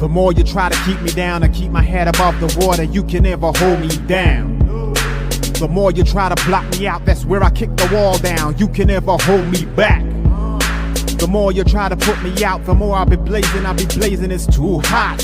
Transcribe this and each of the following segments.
The more you try to keep me down and keep my head above the water, you can never hold me down. The more you try to block me out, that's where I kick the wall down. You can never hold me back. The more you try to put me out, the more I'll be blazing, it's too hot.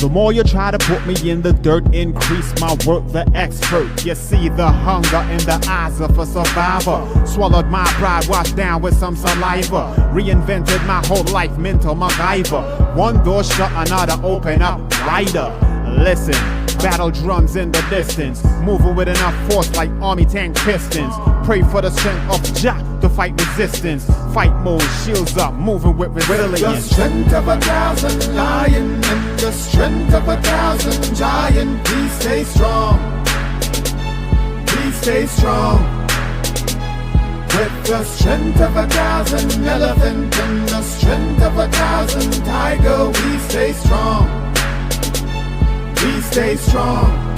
The more you try to put me in the dirt, increase my work, the expert. You see the hunger in the eyes of a survivor. Swallowed my pride, washed down with some saliva. Reinvented my whole life, mental MacGyver. One door shut, another open up wider. Listen, battle drums in the distance, moving with enough force like army tank pistons. Pray for the strength of Jah to fight resistance. Fight mode, shields up, moving with resilience. With the strength of 1,000 lion and the strength of 1,000 giant, please stay strong. Please stay strong. With the strength of 1,000 elephant and the strength of 1,000 tiger, we stay strong. We stay strong.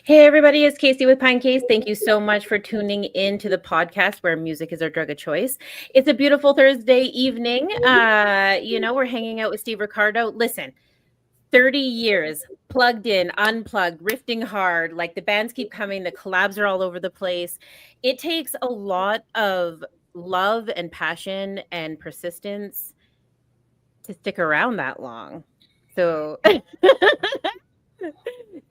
Hey everybody, it's Casey with Pinecase. Thank you so much for tuning in to the podcast where music is our drug of choice. It's a beautiful Thursday evening. We're hanging out with Steve Ricardo. Listen, 30 years, plugged in, unplugged, riffing hard. Like the bands keep coming, the collabs are all over the place. It takes a lot of love and passion and persistence to stick around that long. So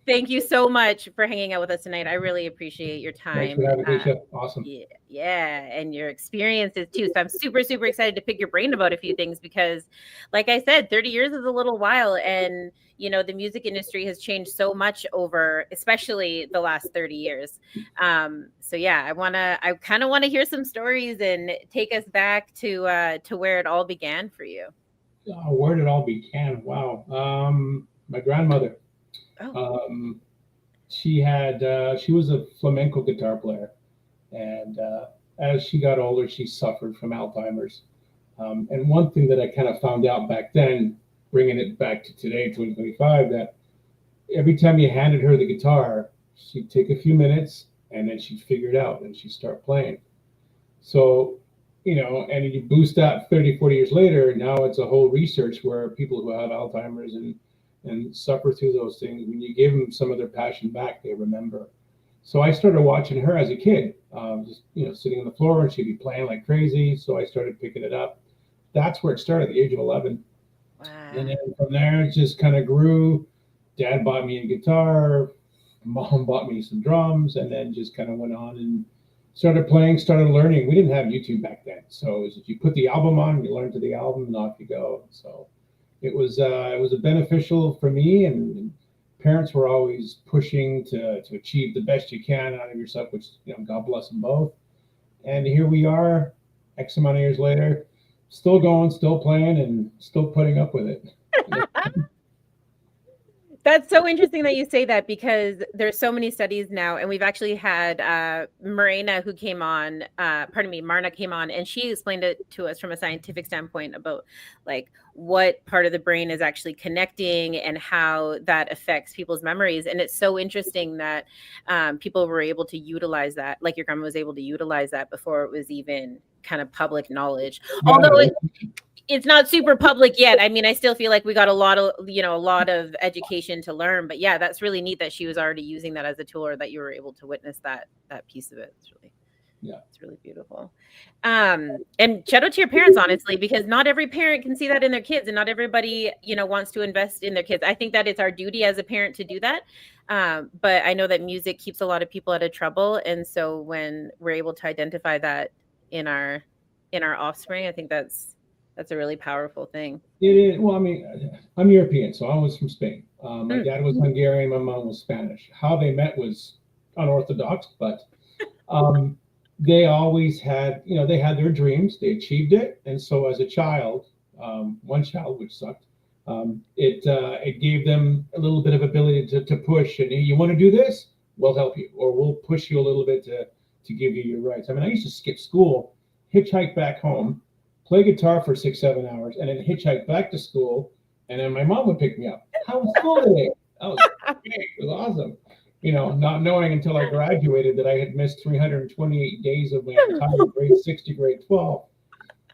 thank you so much for hanging out with us tonight. I really appreciate your time. Thanks for having me. Awesome. Yeah, and your experiences too. So I'm super, super excited to pick your brain about a few things because, like I said, 30 years is a little while. And, the music industry has changed so much over, especially the last 30 years. I kind of want to hear some stories and take us back to where it all began for you. Where did it all began? Wow. My grandmother. She was a flamenco guitar player, and as she got older, she suffered from Alzheimer's. And one thing that I kind of found out back then, bringing it back to today, 2025, that every time you handed her the guitar, she'd take a few minutes and then she'd figure it out and she'd start playing. So, and you boost that 30, 40 years later, now it's a whole research where people who have Alzheimer's and suffer through those things, when you give them some of their passion back, they remember. So I started watching her as a kid, sitting on the floor, and she'd be playing like crazy. So I started picking it up. That's where it started at the age of 11. Wow. And then from there, it just kind of grew. Dad bought me a guitar. Mom bought me some drums, and then just kind of went on and started playing, started learning. We didn't have YouTube back then. So it was, if you put the album on, you learn to the album, and off you go. So it was a beneficial for me, and parents were always pushing to achieve the best you can out of yourself, which, God bless them both. And here we are, X amount of years later, still going, still playing, and still putting up with it. That's so interesting that you say that, because there's so many studies now, and we've actually had Marna came on, and she explained it to us from a scientific standpoint about like what part of the brain is actually connecting and how that affects people's memories. And it's so interesting that people were able to utilize that, like your grandma was able to utilize that before it was even kind of public knowledge. Yeah. Although it's not super public yet. I mean, I still feel like we got a lot of education to learn, but yeah, that's really neat that she was already using that as a tool, or that you were able to witness that piece of it. It's really beautiful. And shout out to your parents, honestly, because not every parent can see that in their kids, and not everybody, wants to invest in their kids. I think that it's our duty as a parent to do that. But I know that music keeps a lot of people out of trouble. And so when we're able to identify that in our offspring, I think that's a really powerful thing. It is. Well, I mean, I'm European, so I was from Spain. My dad was Hungarian, my mom was Spanish. How they met was unorthodox, but they always had, they had their dreams, they achieved it. And so as a child, one child, which sucked, it gave them a little bit of ability to push. And you want to do this? We'll help you, or we'll push you a little bit to give you your rights. I mean, I used to skip school, hitchhike back home, play guitar for 6-7 hours, and then hitchhike back to school. And then my mom would pick me up. How was school today? That was great. It was awesome. Not knowing until I graduated that I had missed 328 days of my entire grade 6 to grade 12.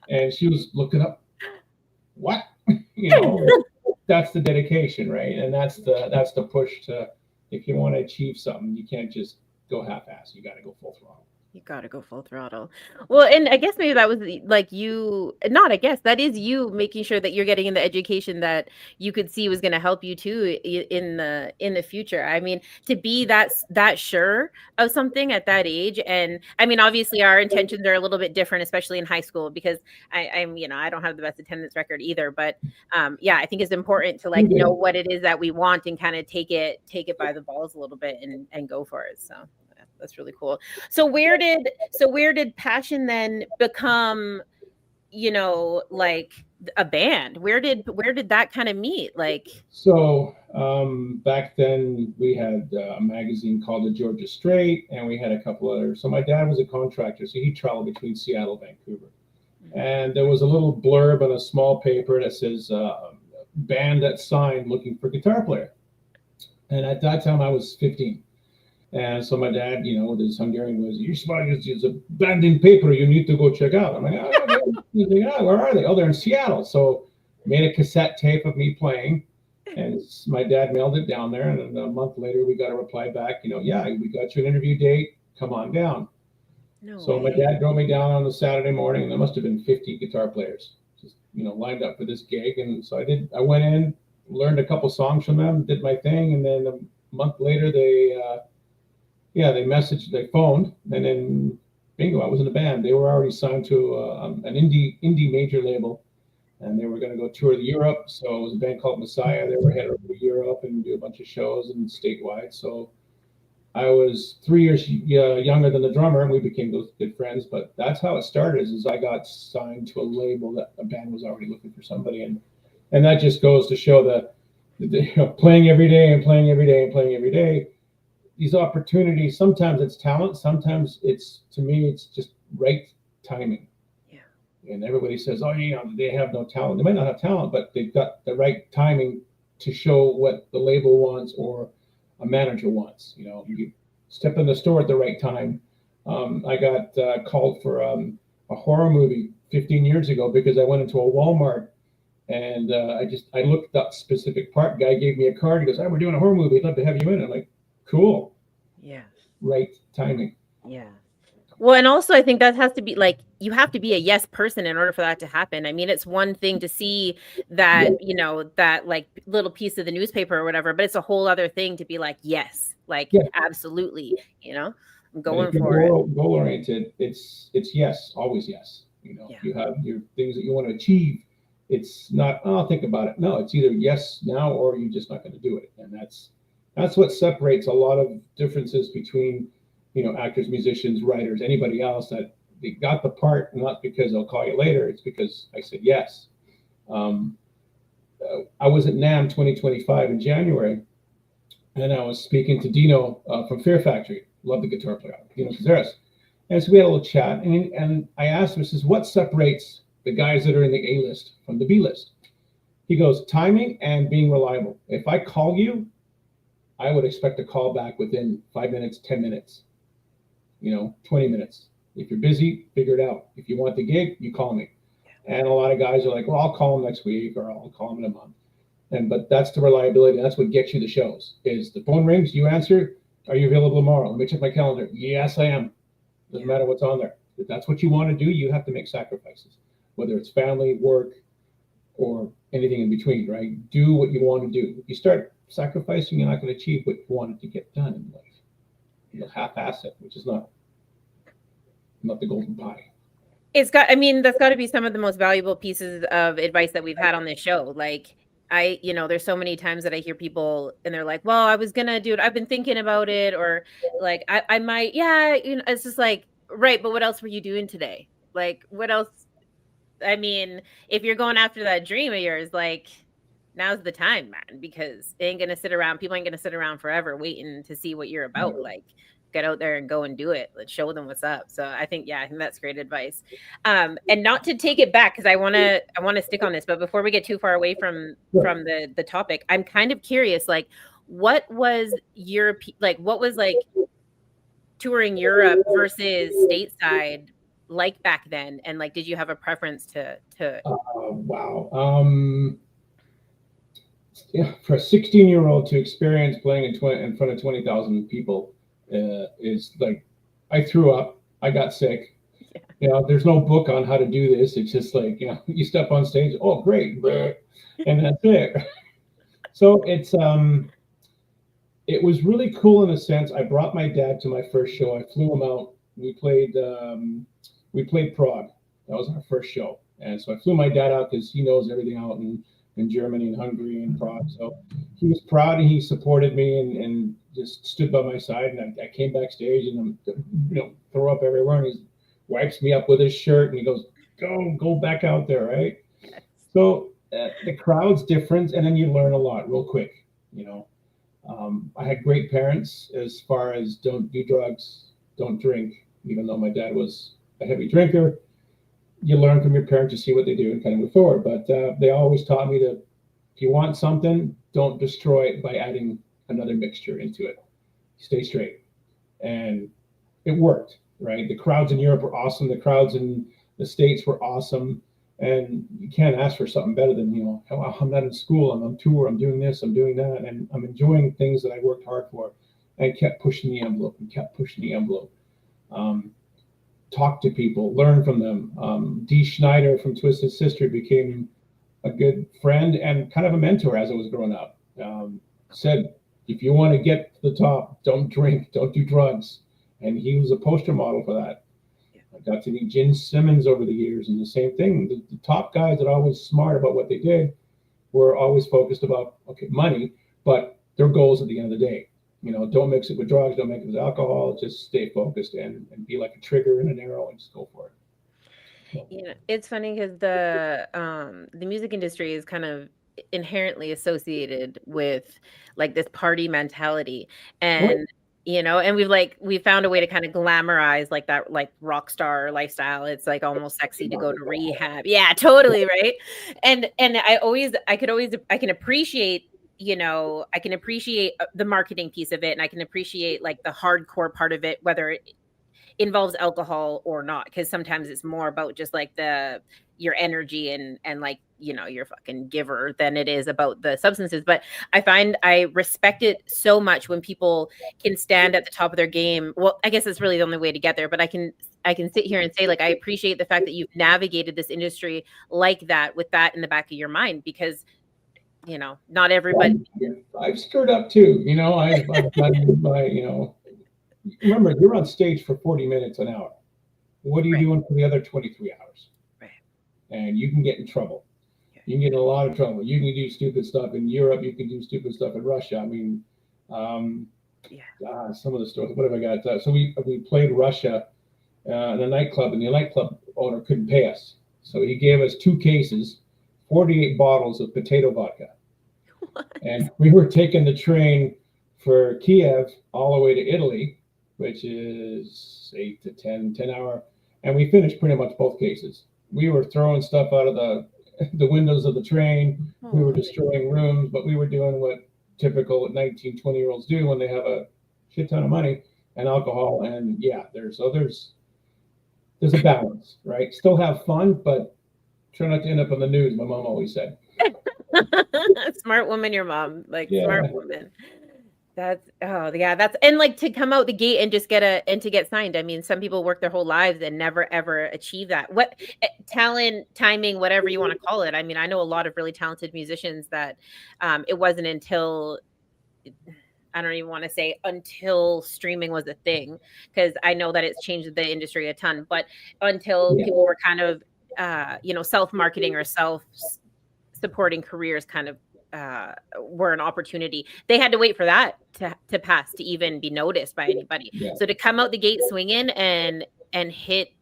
And she was looking up, what? you know, that's the dedication, right? And that's the push to, if you want to achieve something, you can't just go half-ass. You got to go full throttle. You gotta go full throttle. Well, and I guess maybe that was like you, not I guess, that is you making sure that you're getting the education that you could see was going to help you too in the future. I mean, to be that sure of something at that age, and I mean, obviously our intentions are a little bit different, especially in high school, because I'm I don't have the best attendance record either, but yeah, I think it's important to like know what it is that we want and kind of take it by the balls a little bit and go for it. So that's really cool. So where did passion then become, like a band? Where did that kind of meet? Like, so back then we had a magazine called the Georgia Straight, and we had a couple others. So my dad was a contractor, so he traveled between Seattle and Vancouver. And there was a little blurb on a small paper that says band that's signed looking for guitar player. And at that time I was 15. And so my dad, with his Hungarian was, it's a band in paper you need to go check out. I'm like, where are they? Oh, they're in Seattle. So made a cassette tape of me playing, and my dad mailed it down there. And a month later, we got a reply back, yeah, we got you an interview date. Come on down. So my dad drove me down on a Saturday morning, and there must have been 50 guitar players just, lined up for this gig. And so I went in, learned a couple songs from them, did my thing. And then a month later, they messaged, they phoned, and then bingo, I was in a band. They were already signed to an indie major label, and they were going to go tour Europe. So it was a band called Messiah. They were headed over to Europe and do a bunch of shows and statewide. So I was 3 years younger than the drummer, and we became those good friends. But that's how it started. Is I got signed to a label that a band was already looking for somebody, and that just goes to show that playing every day and playing every day and playing every day. These opportunities, sometimes it's talent, sometimes it's just right timing. Yeah. And everybody says, oh, they have no talent. They might not have talent, but they've got the right timing to show what the label wants or a manager wants. You step in the store at the right time. I got called for a horror movie 15 years ago because I went into a Walmart and I looked up specific part. Guy gave me a card. He goes, we're doing a horror movie. I'd love to have you in it. I'm like, cool. Yeah. Right timing. Yeah. Well, and also I think that has to be like, you have to be a yes person in order for that to happen. I mean, it's one thing to see that, that like little piece of the newspaper or whatever, but it's a whole other thing to be like, yes, like absolutely, I'm going for it. Goal oriented, it's yes, always yes. You have your things that you want to achieve. It's not, I'll think about it. No, it's either yes now or you're just not going to do it. And that's what separates a lot of differences between, actors, musicians, writers, anybody else, that they got the part, not because they'll call you later. It's because I said yes. I was at NAMM 2025 in January, and I was speaking to Dino from Fear Factory. Love the guitar player, Dino Cazares. And so we had a little chat, and I asked him, I says, what separates the guys that are in the A list from the B list? He goes, timing and being reliable. If I call you, I would expect a call back within 5 minutes, 10 minutes, 20 minutes. If you're busy, figure it out. If you want the gig, you call me. And a lot of guys are like, well, I'll call them next week or I'll call them in a month. But that's the reliability. That's what gets you the shows. Is the phone rings, you answer, are you available tomorrow? Let me check my calendar. Yes, I am. Doesn't matter what's on there. If that's what you want to do, you have to make sacrifices, whether it's family, work, or anything in between, right? Do what you want to do. If you start sacrificing, you're not going to achieve what you wanted to get done in life. You'll half-ass it, which is not the golden pie. That's got to be some of the most valuable pieces of advice that we've had on this show. Like, there's so many times that I hear people and they're like, well, I was going to do it. I've been thinking about it. Or like, I might, it's just like, right. But what else were you doing today? Like, what else? I mean, if you're going after that dream of yours, like, now's the time, man, because people ain't going to sit around forever waiting to see what you're about. Like, get out there and go and do it. Let's show them what's up. So I think that's great advice. And not to take it back, because I want to stick on this, but before we get too far away from the topic, I'm kind of curious, like, what was touring Europe versus stateside like back then? And like, did you have a preference to wow. for a 16-year-old to experience playing in front of 20,000 people is like, I threw up, I got sick. Yeah. You know, there's no book on how to do this. It's just like, you know, you step on stage, oh great, and that's it. So it's it was really cool in a sense. I brought my dad to my first show. I flew him out. We played Prague. That was our first show, and so I flew my dad out because he knows everything out in Germany and Hungary and Prague. So he was proud and he supported me and just stood by my side. And I came backstage and I'm, you know, throw up everywhere. And he wipes me up with his shirt and he goes, go back out there, right? So the crowd's different, and then you learn a lot real quick, you know. I had great parents as far as don't do drugs, don't drink, even though my dad was a heavy drinker. You learn from your parents to see what they do and kind of move forward. But they always taught me to, if you want something, don't destroy it by adding another mixture into it. Stay straight. And it worked, right? The crowds in Europe were awesome. The crowds in the States were awesome. And you can't ask for something better than, you know, oh, I'm not in school, I'm on tour, I'm doing this, I'm doing that. And I'm enjoying things that I worked hard for and kept pushing the envelope and kept pushing the envelope. Talk to people, learn from them. Dee Schneider from Twisted Sister became a good friend and kind of a mentor as I was growing up. Said, if you want to get to the top, don't drink, don't do drugs. And he was a poster model for that. I got to meet Gene Simmons over the years, and the same thing. The top guys that are always smart about what they did were always focused about, okay, money, but their goals at the end of the day. You know, don't mix it with drugs, don't mix it with alcohol, just stay focused and be like a trigger and an arrow and just go for it. So. You know, it's funny because the music industry is kind of inherently associated with like this party mentality, and you know, and we found a way to kind of glamorize like that, like rock star lifestyle. It's like almost sexy to go to rehab. Yeah, totally, right. And I can appreciate, you know, I can appreciate the marketing piece of it, and I can appreciate like the hardcore part of it, whether it involves alcohol or not, because sometimes it's more about just like your energy and like, you know, your fucking giver than it is about the substances. But I find I respect it so much when people can stand at the top of their game. Well, I guess that's really the only way to get there, but I can sit here and say, like, I appreciate the fact that you've navigated this industry like that, with that in the back of your mind, because, you know, not everybody. I've stirred up too, you know. I've done my, you know, remember, you're on stage for 40 minutes an hour. What are you doing for the other 23 hours? Right. And you can get in trouble. You can get in a lot of trouble. You can do stupid stuff in Europe. You can do stupid stuff in Russia. I mean, some of the stories. What have I got? So we played Russia in a nightclub, and the nightclub owner couldn't pay us. So he gave us 2 cases, 48 bottles of potato vodka. What? And we were taking the train for Kiev all the way to Italy, which is 8 to 10 hour. And we finished pretty much both cases. We were throwing stuff out of the windows of the train. We were destroying rooms, but we were doing what typical 19, 20-year-olds do when they have a shit ton of money and alcohol. And yeah, there's a balance, right? Still have fun, but try not to end up on the news, my mom always said. Smart woman, your mom. Like, yeah. Smart woman. That's and like to come out the gate and just get signed. I mean, some people work their whole lives and never ever achieve that. What talent, timing, whatever you want to call it. I mean, I know a lot of really talented musicians that it wasn't until, I don't even want to say until streaming was a thing, because I know that it's changed the industry a ton, but until people were kind of self-marketing or self-supporting careers kind of were an opportunity. They had to wait for that to pass to even be noticed by anybody. Yeah. So to come out the gate swinging and hit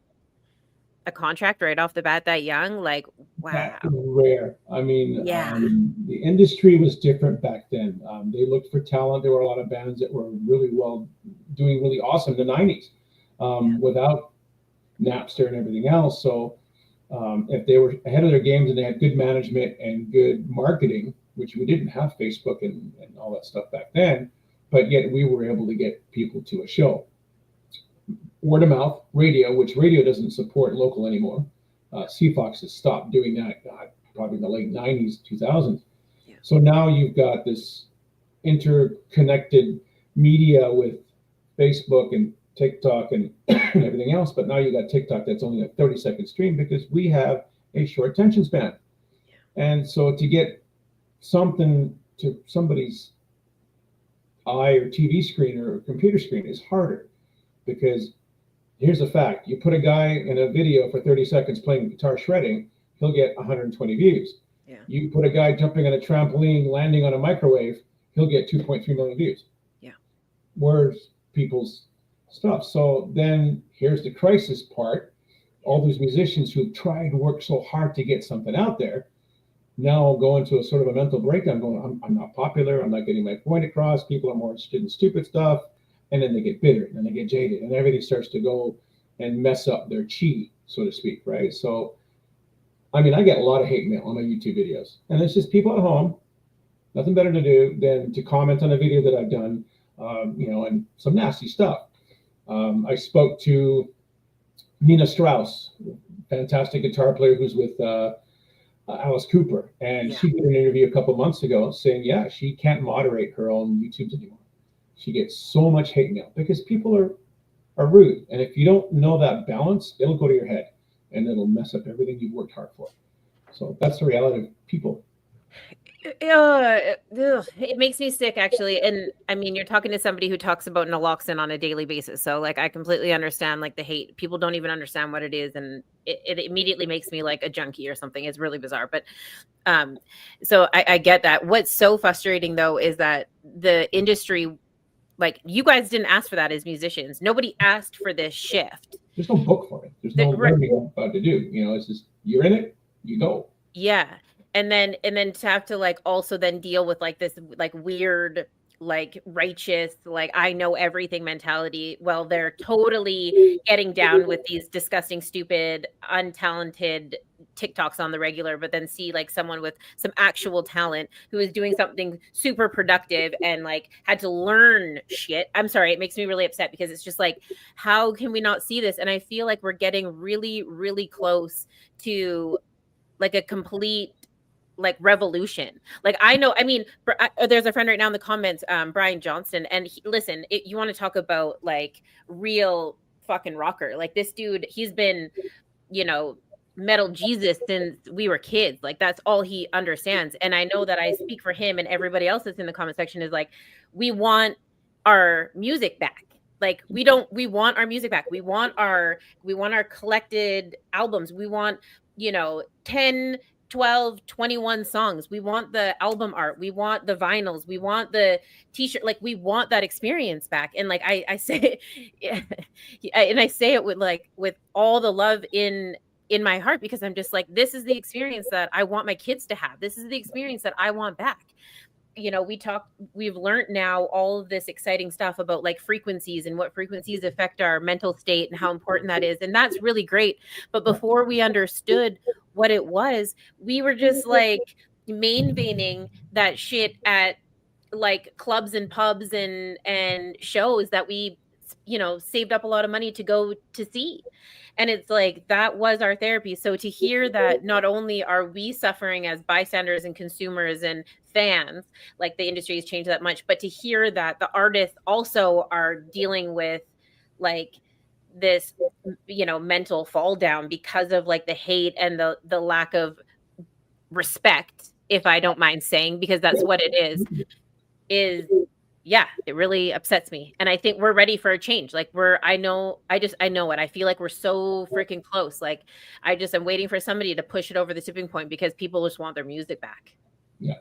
a contract right off the bat that young, like, wow. That's rare. I mean, the industry was different back then. They looked for talent. There were a lot of bands that were really doing really awesome in the 90s without Napster and everything else. So if they were ahead of their games and they had good management and good marketing, which we didn't have Facebook and all that stuff back then, but yet we were able to get people to a show. Word of mouth, radio, which radio doesn't support local anymore. CFOX has stopped doing that, probably in the late 90s, 2000s. Yeah. So now you've got this interconnected media with Facebook and TikTok and everything else, but now you got TikTok that's only a 30-second stream because we have a short attention span. And so to get something to somebody's eye or TV screen or computer screen is harder, because here's a fact: you put a guy in a video for 30 seconds playing guitar shredding, he'll get 120 views. Yeah. You put a guy jumping on a trampoline, landing on a microwave, he'll get 2.3 million views. Yeah. Where's people's stuff? So then here's the crisis part. All those musicians who've tried to work so hard to get something out there now go into a sort of a mental breakdown going, I'm not popular, I'm not getting my point across, people are more interested in stupid stuff, and then they get bitter, and then they get jaded, and everything starts to go and mess up their chi, so to speak, right? So, I mean, I get a lot of hate mail on my YouTube videos, and it's just people at home, nothing better to do than to comment on a video that I've done, and some nasty stuff. I spoke to Nina Strauss, fantastic guitar player who's with Alice Cooper, and she did an interview a couple months ago saying, she can't moderate her own YouTubes anymore. She gets so much hate mail because people are rude, and if you don't know that balance, it'll go to your head and it'll mess up everything you've worked hard for. So that's the reality of people. It makes me sick, actually. And I mean, you're talking to somebody who talks about naloxone on a daily basis, so like I completely understand like the hate. People don't even understand what it is, and it immediately makes me like a junkie or something. It's really bizarre, but so I get that. What's so frustrating though is that the industry, like, you guys didn't ask for that as musicians. Nobody asked for this shift. There's no book for it. There's no learning about to do. It's just, you're in it, you go. Yeah. And then to have to like also then deal with like this like weird like righteous like I know everything mentality. Well, they're totally getting down with these disgusting, stupid, untalented TikToks on the regular, but then see like someone with some actual talent who is doing something super productive and like had to learn shit. I'm sorry, it makes me really upset because it's just like, how can we not see this? And I feel like we're getting really, really close to like a complete like revolution. Like I know, I mean, there's a friend right now in the comments, Brian Johnston, and listen, you want to talk about like real fucking rocker. Like this dude, he's been, metal Jesus since we were kids. Like that's all he understands. And I know that I speak for him and everybody else that's in the comment section is like, we want our music back. Like we want our music back. We want our collected albums. We want, 10, 12, 21 songs. We want the album art. We want the vinyls. We want the t-shirt. Like we want that experience back. And like I say, and I say it with all the love in my heart, because I'm just like, this is the experience that I want my kids to have. This is the experience that I want back. We've learned now all of this exciting stuff about like frequencies and what frequencies affect our mental state and how important that is. And that's really great. But before we understood what it was, we were just like main veining that shit at like clubs and pubs and shows that we, saved up a lot of money to go to see. And it's like, that was our therapy. So to hear that not only are we suffering as bystanders and consumers and fans, like the industry has changed that much, but to hear that the artists also are dealing with like this, mental fall down because of like the hate and the lack of respect, if I don't mind saying, because that's what it is it really upsets me. And I think we're ready for a change. Like I know it. I feel like we're so freaking close. Like I'm waiting for somebody to push it over the tipping point because people just want their music back. Yeah.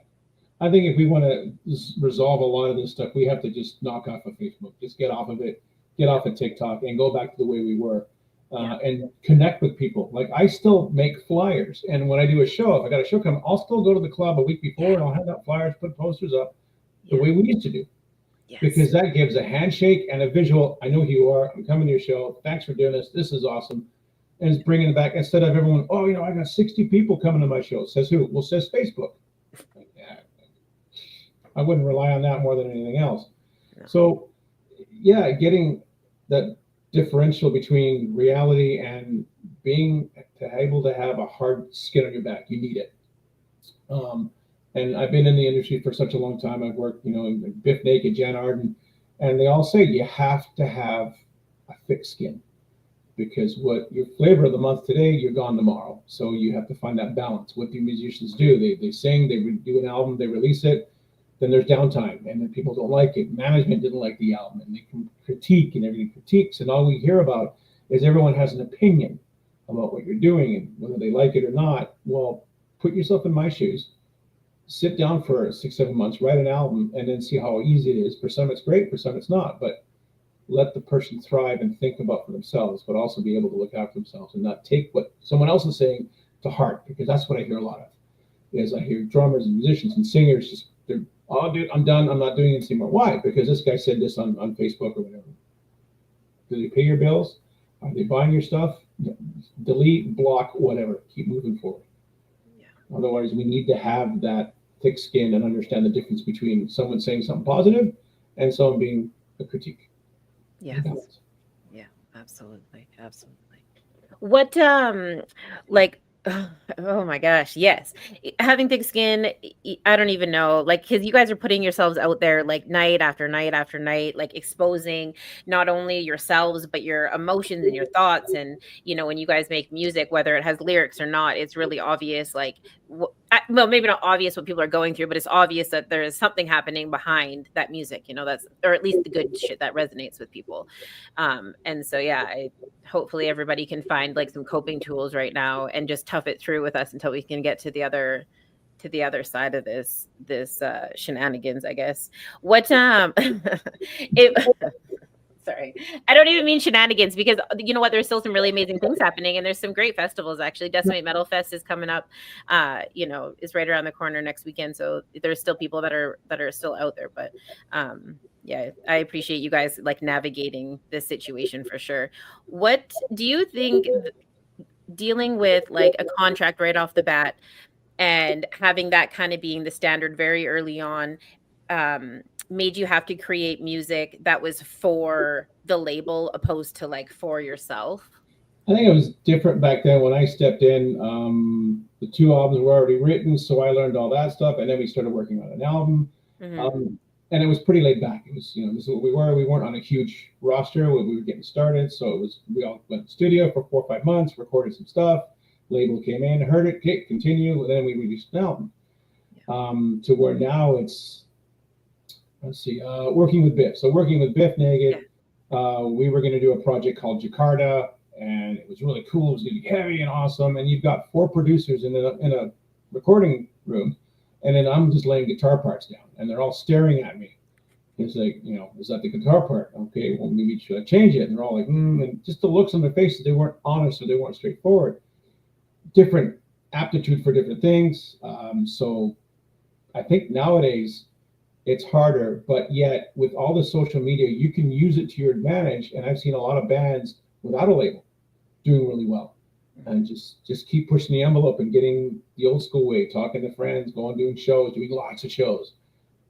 I think if we want to resolve a lot of this stuff, we have to just knock off of Facebook, just get off of it, get off of TikTok and go back to the way we were and connect with people. Like I still make flyers. And when I do a show, if I got a show coming, I'll still go to the club a week before and I'll hand out flyers, put posters up the way we used to do. Yes. Because that gives a handshake and a visual. I know who you are. I'm coming to your show. Thanks for doing this. This is awesome. And it's bringing it back instead of everyone, I got 60 people coming to my show. Says who? Well, says Facebook. I wouldn't rely on that more than anything else. No. So, getting that differential between reality and being able to have a hard skin on your back. You need it. And I've been in the industry for such a long time. I've worked, in Bif Naked, Jan Arden, and they all say you have to have a thick skin, because what your flavor of the month today, you're gone tomorrow. So you have to find that balance. What do musicians do? They sing, they do an album, they release it, then there's downtime, and then people don't like it. Management didn't like the album, and they can critique, and everybody critiques, and all we hear about is everyone has an opinion about what you're doing and whether they like it or not. Well, put yourself in my shoes. Sit down for 6-7 months, write an album, and then see how easy it is. For some it's great, for some it's not, but let the person thrive and think about for themselves, but also be able to look after themselves and not take what someone else is saying to heart, because that's what I hear a lot of. Is I hear drummers and musicians and singers just, they're, oh dude, I'm done, I'm not doing this anymore. Why? Because this guy said this on Facebook or whatever. Do they pay your bills? Are they buying your stuff? Delete, block, whatever. Keep moving forward. Yeah. Otherwise, we need to have that thick skin and understand the difference between someone saying something positive and someone being a critique. Yes. Balance. Yeah, absolutely. Absolutely. What, like, oh my gosh, yes. Having thick skin, I don't even know, like, because you guys are putting yourselves out there like night after night after night, like exposing not only yourselves, but your emotions and your thoughts. And, when you guys make music, whether it has lyrics or not, it's really obvious, like, well, maybe not obvious what people are going through, but it's obvious that there is something happening behind that music, that's, or at least the good shit that resonates with people. And so, yeah, hopefully everybody can find like some coping tools right now and just tough it through with us until we can get to the other side of this shenanigans, I guess. What sorry, I don't even mean shenanigans, because you know what, there's still some really amazing things happening, and there's some great festivals. Actually, Decimate Metal Fest is coming up, is right around the corner next weekend, so there's still people that are still out there. But yeah, I appreciate you guys like navigating this situation for sure. What do you think, dealing with like a contract right off the bat and having that kind of being the standard very early on, made you have to create music that was for the label opposed to like for yourself? I think it was different back then when I stepped in. The 2 albums were already written, so I learned all that stuff, and then we started working on an album. Mm-hmm. And it was pretty laid back. It was, this is what we were. We weren't on a huge roster when we were getting started, so we all went to the studio for 4 or 5 months, recorded some stuff. Label came in, heard it, okay, continue, and then we released an album. Yeah. To where now it's, working with Bif. So working with Bif Naked, we were going to do a project called Jakarta, and it was really cool. It was going to be heavy and awesome. And you've got 4 producers in a recording room, and then I'm just laying guitar parts down, and they're all staring at me. It's like, is that the guitar part? Okay, well, maybe should I change it? And they're all like, and just the looks on their faces, they weren't honest, or they weren't straightforward. Different aptitude for different things. So I think nowadays it's harder, but yet with all the social media, you can use it to your advantage. And I've seen a lot of bands without a label doing really well. And just keep pushing the envelope and getting the old school way, talking to friends, going, doing shows, doing lots of shows,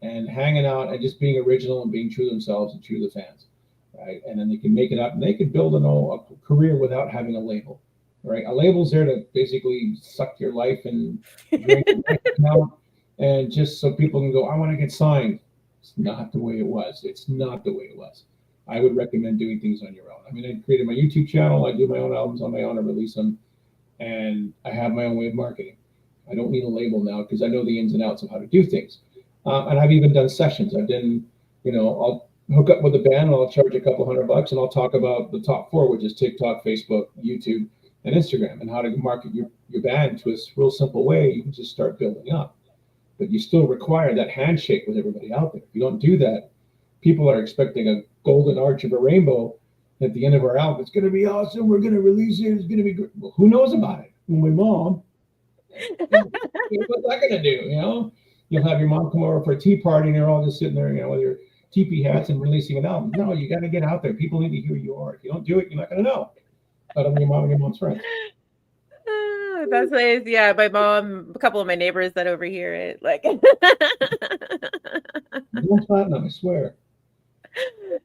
and hanging out and just being original and being true to themselves and true to the fans, right? And then they can make it up, and they can build a career without having a label, right? A label's there to basically suck your life and drink your bank account, and just so people can go, I want to get signed. It's not the way it was. It's not the way it was. I would recommend doing things on your own. I mean, I created my YouTube channel. I do my own albums on my own. I release them, and I have my own way of marketing. I don't need a label now because I know the ins and outs of how to do things. And I've even done sessions. I've done, I'll hook up with a band and I'll charge a couple $100 and I'll talk about the top 4, which is TikTok, Facebook, YouTube, and Instagram, and how to market your band to a real simple way. You can just start building up. But you still require that handshake with everybody out there. If you don't do that, people are expecting a golden arch of a rainbow at the end of our album. It's going to be awesome. We're going to release it. It's going to be good. Well, who knows about it? Well, my mom. What's that going to do? You'll have your mom come over for a tea party and they're all just sitting there, with your teepee hats and releasing an album. No, you got to get out there. People need to hear who you are. If you don't do it, you're not going to know. But I'm your mom and your mom's friend. That's nice. Yeah, my mom, a couple of my neighbors that overhear it, like. Don't platinum, I swear.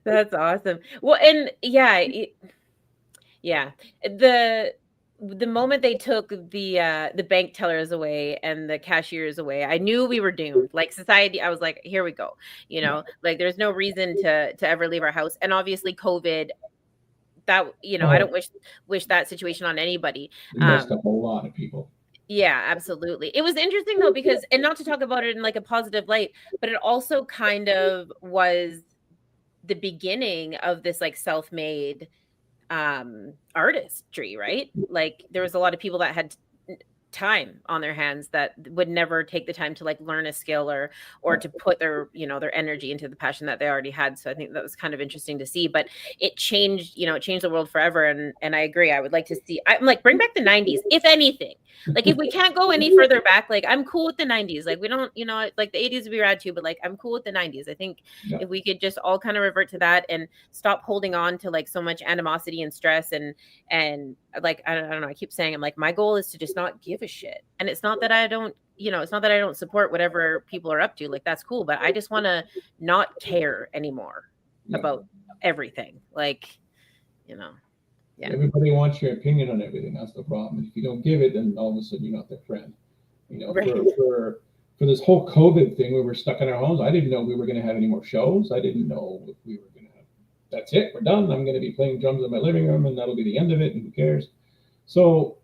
That's awesome. Well, and yeah, the moment they took the bank tellers away and the cashiers away, I knew we were doomed. Like society, I was like, here we go. You know, like there's no reason to ever leave our house. And obviously COVID, that, you know, I don't wish that situation on anybody. It messed up a lot of people. Yeah, absolutely. It was interesting though, because, and not to talk about it in like a positive light, but it also kind of was the beginning of this like self-made artistry, right? Like there was a lot of people that had time on their hands that would never take the time to like learn a skill or to put their, you know, their energy into the passion that they already had. So I think that was kind of interesting to see, but it changed, you know, it changed the world forever. And I agree. I would like to see, I'm like, bring back the 90s, if anything. Like if we can't go any further back, like I'm cool with the 90s. Like we don't, you know, like the 80s would be rad too, but like I'm cool with the 90s. I think if we could just all kind of revert to that and stop holding on to like so much animosity and stress and like I don't know, I keep saying, I'm like, my goal is to just not give a shit. And it's not that I don't, you know, it's not that I don't support whatever people are up to, like that's cool, but I just want to not care anymore about everything. Like, you know. Yeah. Everybody wants your opinion on everything. That's the problem. If you don't give it, then all of a sudden you're not their friend. You know, for this whole COVID thing, we were stuck in our homes. I didn't know we were going to have any more shows. I didn't know if we were going to have. That's it. We're done. I'm going to be playing drums in my living room, and that'll be the end of it. And who cares? So,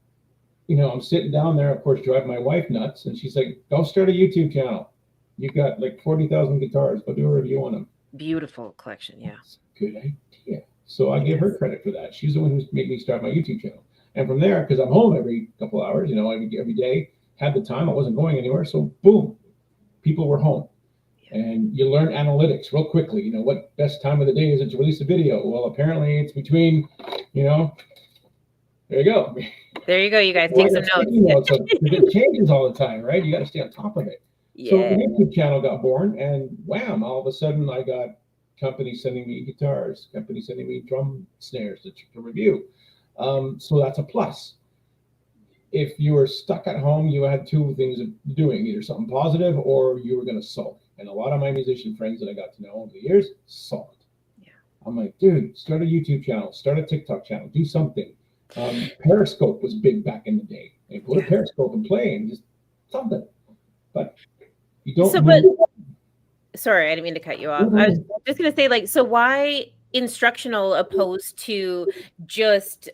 you know, I'm sitting down there, of course, driving my wife nuts, and she's like, "Go start a YouTube channel. You've got like 40,000 guitars. Go do a review on them." Beautiful collection. Yeah. That's a good idea. So I give her credit for that. She's the one who made me start my YouTube channel. And from there, because I'm home every couple hours, you know, every day, had the time, I wasn't going anywhere. So boom, people were home. And you learn analytics real quickly. You know, what best time of the day is it to release a video? Well, apparently it's between, you know, there you go. There you go, you guys. Take some notes. It changes all the time, right? You got to stay on top of it. Yeah. So the YouTube channel got born, and wham, all of a sudden I got companies sending me guitars, companies sending me drum snares to review. So that's a plus. If you were stuck at home, you had two things of doing, either something positive or you were going to sulk. And a lot of my musician friends that I got to know over the years sulked. Yeah. I'm like, dude, start a YouTube channel, start a TikTok channel, do something. Periscope was big back in the day. And go to Periscope and play and just something. But you don't. Sorry, I didn't mean to cut you off. I was just going to say, like, so why instructional opposed to just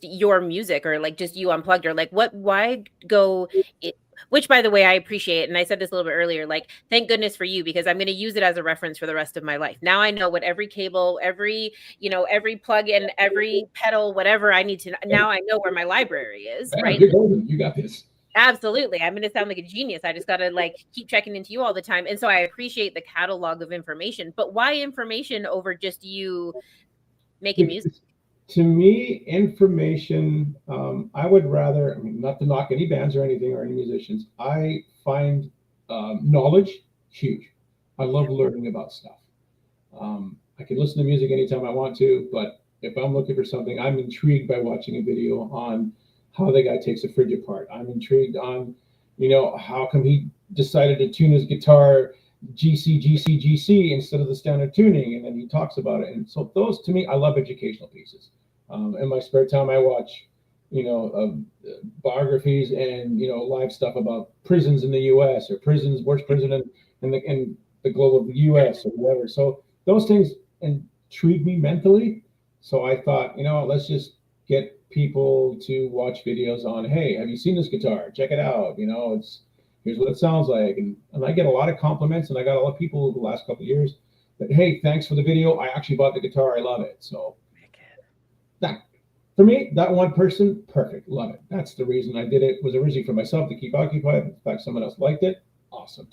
your music, or like just you unplugged, or like why go it, which by the way, I appreciate. And I said this a little bit earlier, like, thank goodness for you, because I'm going to use it as a reference for the rest of my life. Now I know what every cable, every plug in, every pedal, whatever I need to, now I know where my library is, right? You got this. Absolutely. I'm going to sound like a genius. I just got to like keep checking into you all the time. And so I appreciate the catalog of information, but why information over just you making music? To me, information, I would rather, I mean, not to knock any bands or anything or any musicians, I find knowledge huge. I love learning about stuff. I can listen to music anytime I want to, but if I'm looking for something, I'm intrigued by watching a video on how the guy takes a fridge apart. I'm intrigued on, you know, how come he decided to tune his guitar GC instead of the standard tuning, and then he talks about it. And so those, to me, I love educational pieces. In my spare time, I watch, you know, biographies and, you know, live stuff about prisons in the U.S. or worst prison in the global U.S. or whatever. So those things intrigue me mentally. So I thought, you know, let's just get people to watch videos on, hey, have you seen this guitar? Check it out. You know, here's what it sounds like. And I get a lot of compliments, and I got a lot of people over the last couple of years that, hey, thanks for the video. I actually bought the guitar. I love it. So that, for me, that one person, perfect. Love it. That's the reason I did it. Was originally for myself to keep occupied. In fact, someone else liked it. Awesome.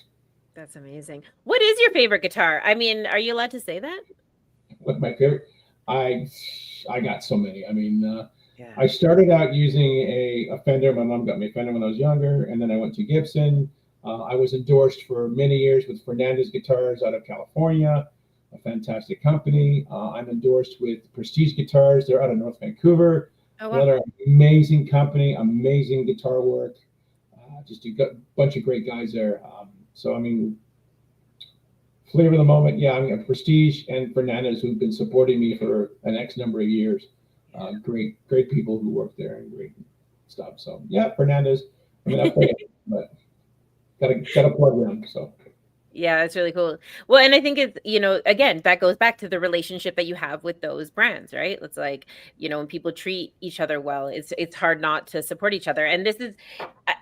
That's amazing. What is your favorite guitar? I mean, are you allowed to say that? What my favorite? I got so many. I mean, I started out using a Fender. My mom got me a Fender when I was younger, and then I went to Gibson. I was endorsed for many years with Fernandez Guitars out of California, a fantastic company. I'm endorsed with Prestige Guitars. They're out of North Vancouver. Oh, wow. Another amazing company, amazing guitar work. Just a bunch of great guys there. So, I mean, flavor of the moment, I mean, Prestige and Fernandez, who've been supporting me for an X number of years. Great people who work there and great stuff. So yeah, Fernandez. I mean, I play it, but gotta plug them. So. Yeah, it's really cool. Well, and I think it's, again, that goes back to the relationship that you have with those brands, right? It's like, when people treat each other well, it's hard not to support each other. And this is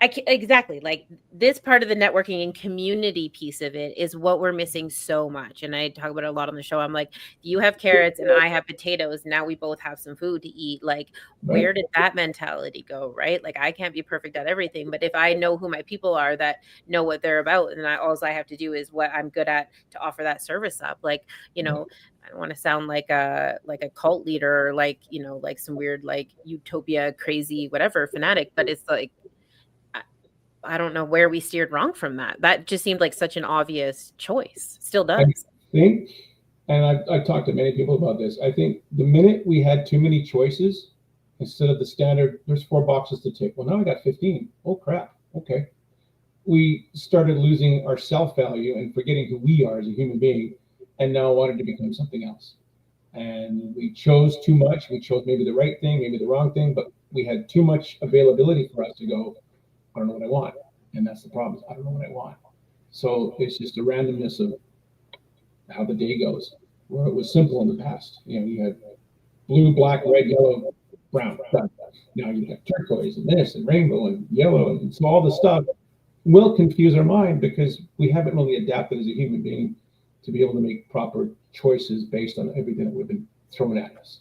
exactly like this part of the networking and community piece of it is what we're missing so much. And I talk about it a lot on the show. I'm like, you have carrots and I have potatoes. Now we both have some food to eat. Like, where did that mentality go, right? Like, I can't be perfect at everything, but if I know who my people are that know what they're about, and all I have to do is what I'm good at to offer that service up. Like, I don't want to sound like a cult leader or like some weird like utopia crazy whatever fanatic, but it's like I don't know where we steered wrong from that. That just seemed like such an obvious choice. Still does. I think, and I've talked to many people about this, I think the minute we had too many choices, instead of the standard, there's 4 boxes to tick. Well, now I got 15. Oh, crap. Okay. We started losing our self-value and forgetting who we are as a human being, and now wanted to become something else. And we chose too much. We chose maybe the right thing, maybe the wrong thing, but we had too much availability for us to go, I don't know what I want. And that's the problem. I don't know what I want. So it's just a randomness of how the day goes, where it was simple in the past. You had blue, black, red, yellow, brown. Now you have turquoise and this and rainbow and yellow. And so all the stuff will confuse our mind because we haven't really adapted as a human being to be able to make proper choices based on everything that we've been thrown at us.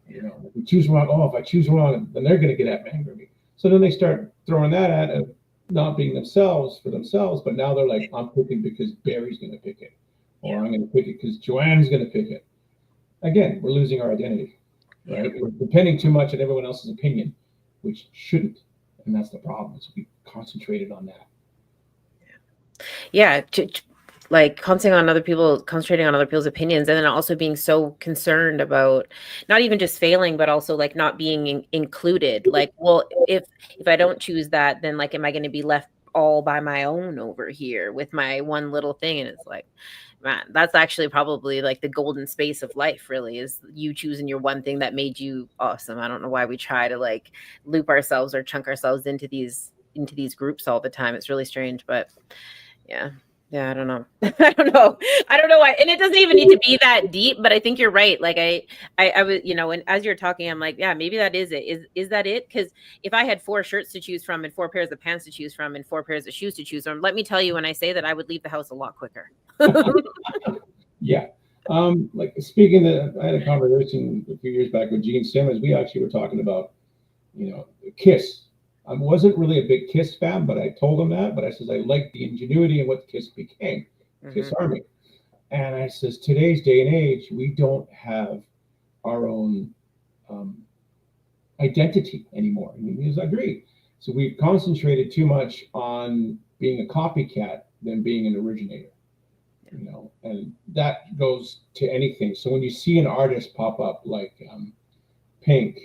If we choose wrong, if I choose wrong, then they're going to get angry at me. So then they start throwing that at not being themselves for themselves, but now they're like, I'm picking because Barry's going to pick it, or I'm going to pick it because Joanne's going to pick it. Again, we're losing our identity, right? We're depending too much on everyone else's opinion, which shouldn't. And that's the problem. Is we concentrated on that. Yeah, like concentrating on other people's opinions, and then also being so concerned about not even just failing, but also like not being included. Like, well, if I don't choose that, then like, am I going to be left all by my own over here with my one little thing? And it's like, man, that's actually probably like the golden space of life, really, is you choosing your one thing that made you awesome. I don't know why we try to like loop ourselves or chunk ourselves into these groups all the time. It's really strange, but yeah, I don't know. I don't know why. And it doesn't even need to be that deep, but I think you're right. Like I was, and as you're talking, I'm like, yeah, maybe that is it. Is that it? Because if I had 4 shirts to choose from and 4 pairs of pants to choose from and 4 pairs of shoes to choose from, let me tell you, when I say that, I would leave the house a lot quicker. Yeah. Like speaking of, I had a conversation a few years back with Gene Simmons. We actually were talking about, Kiss. I wasn't really a big Kiss fan, but I told him that. But I says I liked the ingenuity and what Kiss became, Kiss Army. And I says today's day and age, we don't have our own identity anymore. And he agreed. So we've concentrated too much on being a copycat than being an originator. And that goes to anything. So when you see an artist pop up like Pink,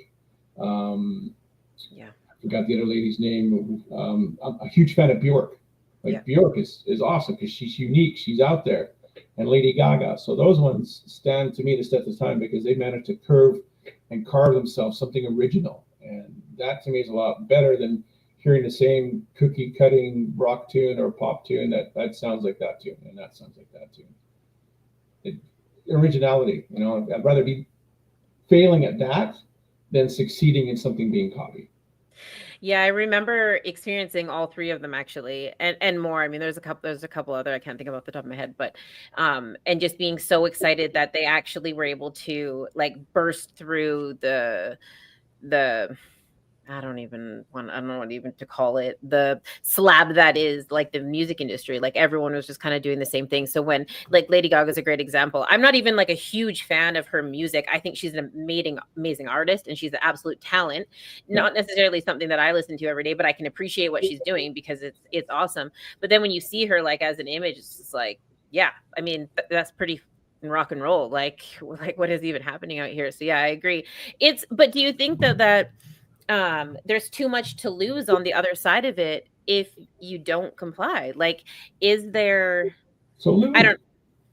I forgot the other lady's name. I'm a huge fan of Bjork. Bjork is awesome because she's unique. She's out there. And Lady Gaga. So those ones stand to me the test of time because they managed to curve and carve themselves something original. And that to me is a lot better than hearing the same cookie cutting rock tune or pop tune that sounds like that tune and that sounds like that tune. Originality, I'd rather be failing at that than succeeding in something being copied. Yeah, I remember experiencing all 3 of them actually, and more. I mean, there's a couple other I can't think of off the top of my head, but and just being so excited that they actually were able to like burst through the I don't know what even to call it, the slab that is like the music industry. Like everyone was just kind of doing the same thing. So when like Lady Gaga is a great example. I'm not even like a huge fan of her music. I think she's an amazing artist and she's an absolute talent. Not necessarily something that I listen to every day, but I can appreciate what she's doing because it's awesome. But then when you see her like as an image, it's just like, yeah, I mean, that's pretty rock and roll. Like what is even happening out here? So yeah, I agree. But do you think that there's too much to lose on the other side of it if you don't comply? Like, is there? So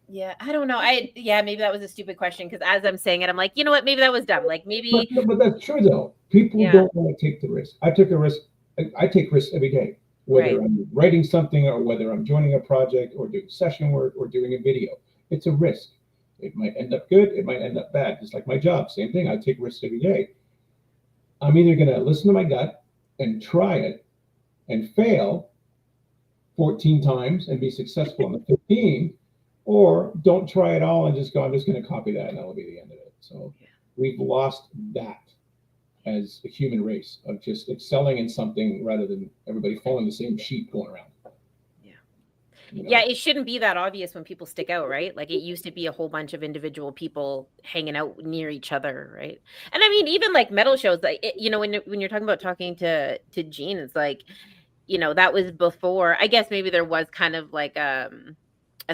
Yeah, I don't know. Maybe that was a stupid question because as I'm saying it, I'm like, you know what? Maybe that was dumb. Like maybe, But that's true though. People yeah, don't want to take the risk. I took a risk. I take risks every day, whether right. I'm writing something or whether I'm joining a project or doing session work or doing a video. It's a risk. It might end up good. It might end up bad. Just like my job, same thing. I take risks every day. I'm either going to listen to my gut and try it and fail 14 times and be successful on the 15, or don't try it all and just go, I'm just going to copy that and that'll be the end of it. So we've lost that as a human race of just excelling in something rather than everybody following the same sheep going around. Yeah. You know? Yeah, it shouldn't be that obvious when people stick out, right? Like it used to be a whole bunch of individual people hanging out near each other, right? And I mean, even like metal shows, like when you're talking to Gene, it's like, that was before. I guess maybe there was kind of like a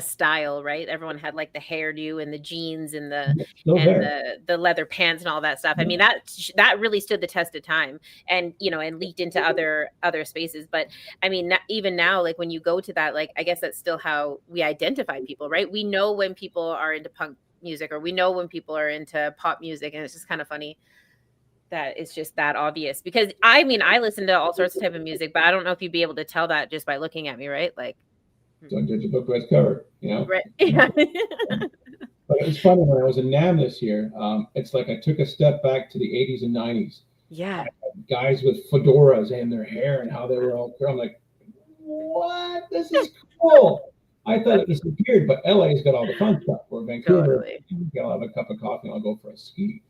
style, right? Everyone had like the hairdo and the jeans and the leather pants and all that stuff. I mean, that really stood the test of time and and leaked into other spaces. But I mean, even now, like when you go to that, like I guess that's still how we identify people, right? We know when people are into punk music or we know when people are into pop music, and it's just kind of funny that it's just that obvious. Because I mean, I listen to all sorts of type of music, but I don't know if you'd be able to tell that just by looking at me, right? Like, don't judge a book by its cover, Right. Yeah. But it was funny when I was in NAMM this year. It's like I took a step back to the 80s and 90s. Yeah. Guys with fedoras and their hair and how they were all. I'm like, what? This is cool. I thought it disappeared, but LA's got all the fun stuff. Where Vancouver, I'll have a cup of coffee and I'll go for a ski.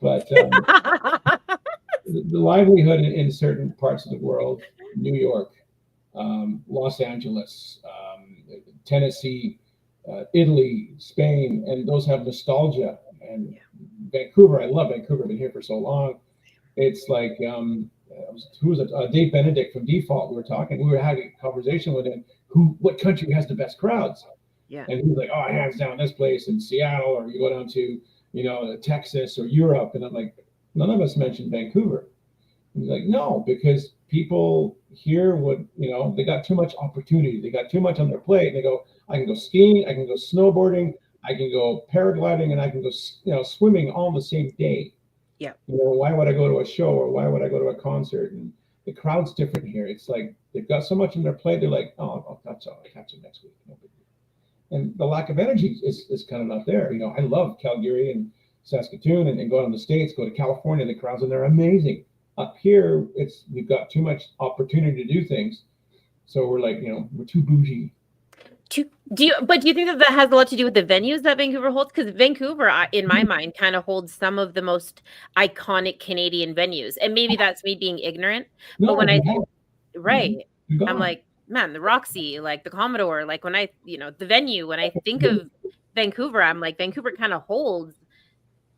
But the livelihood in certain parts of the world, New York, Los Angeles, Tennessee, Italy, Spain, and those have nostalgia. And Vancouver, I love Vancouver. I've been here for so long. It's like, who was it? Dave Benedict from Default. We were having a conversation with him. What country has the best crowds? Yeah. And he was like, oh, hands down this place in Seattle, or you go down to, Texas or Europe. And I'm like, none of us mentioned Vancouver. And he's like, no, because people here they got too much opportunity. They got too much on their plate. And they go, I can go skiing, I can go snowboarding, I can go paragliding, and I can go, swimming all in the same day. Yeah. Why would I go to a show or why would I go to a concert? And the crowd's different here. It's like they've got so much on their plate. They're like, oh, I'll catch it next week. No big deal. And the lack of energy is kind of not there. I love Calgary and Saskatoon and go to the States, go to California. The crowds in there are amazing. Up here, we've got too much opportunity to do things. So we're like, we're too bougie. Do you think that has a lot to do with the venues that Vancouver holds? Because Vancouver, in my mind, kind of holds some of the most Canadian venues. And maybe that's me being ignorant. No, but when I'm like, man, the Roxy, like the Commodore, like when I, the venue, when I think of Vancouver, I'm like, Vancouver kind of holds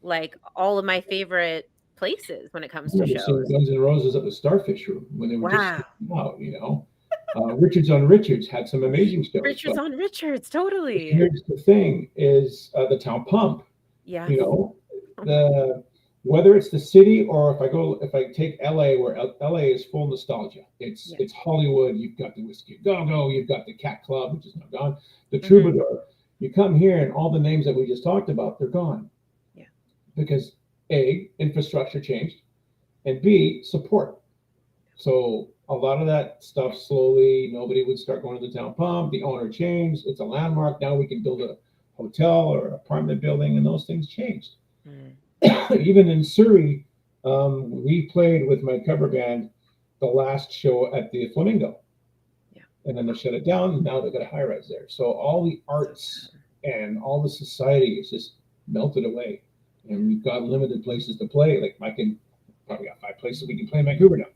like all of my favorite places when it comes to shows. Guns N' Roses at the Starfish Room when they were just out, Richards on Richards had some amazing shows. Richards on Richards, totally. Here's the thing: is the Town Pump. Yeah. Whether it's the city or if I take LA, where LA is full nostalgia. It's Hollywood. You've got the Whiskey Go Go. You've got the Cat Club, which is now gone. The Troubadour. You come here, and all the names that we just talked about, they're gone. Yeah. Because A, infrastructure changed, and B, support. So a lot of that stuff slowly, nobody would start going to the Town Pump. The owner changed. It's a landmark. Now we can build a hotel or an apartment building, and those things changed. Even in Surrey, we played with my cover band the last show at the Flamingo. Yeah. And then they shut it down, and now they've got a high-rise there. So all the arts and all the society is just melted away. And we've got limited places to play. Like I can probably got 5 places we can play in Vancouver now.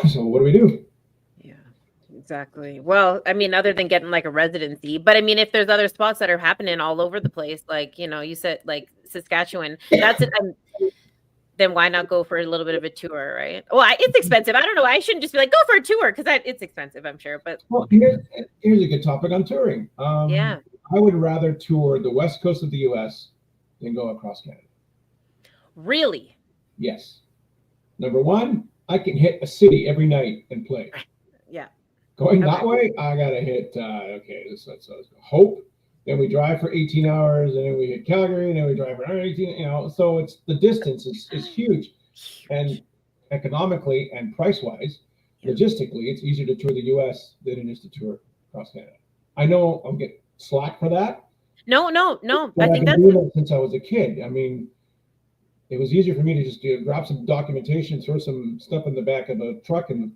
So what do we do? Yeah, exactly. Well, I mean, other than getting like a residency, but I mean, if there's other spots that are happening all over the place, like, you said like Saskatchewan, that's it. Then why not go for a little bit of a tour, right? Well, it's expensive. I don't know. I shouldn't just be like, go for a tour because it's expensive, I'm sure. But here's a good topic on touring. Yeah. I would rather tour the west coast of the U.S. than go across Canada. Really? Yes. Number one, I can hit a city every night and play. Yeah. Going that way, I gotta hit. Okay, let's Hope. Then we drive for 18 hours, and then we hit Calgary, and then we drive for another 18. So it's the distance is huge, and economically and price wise, logistically, it's easier to tour the U.S. than it is to tour across Canada. I know I'll get slack for that. No. But I've been doing it since I was a kid. I mean, it was easier for me to just grab some documentation, throw some stuff in the back of a truck, and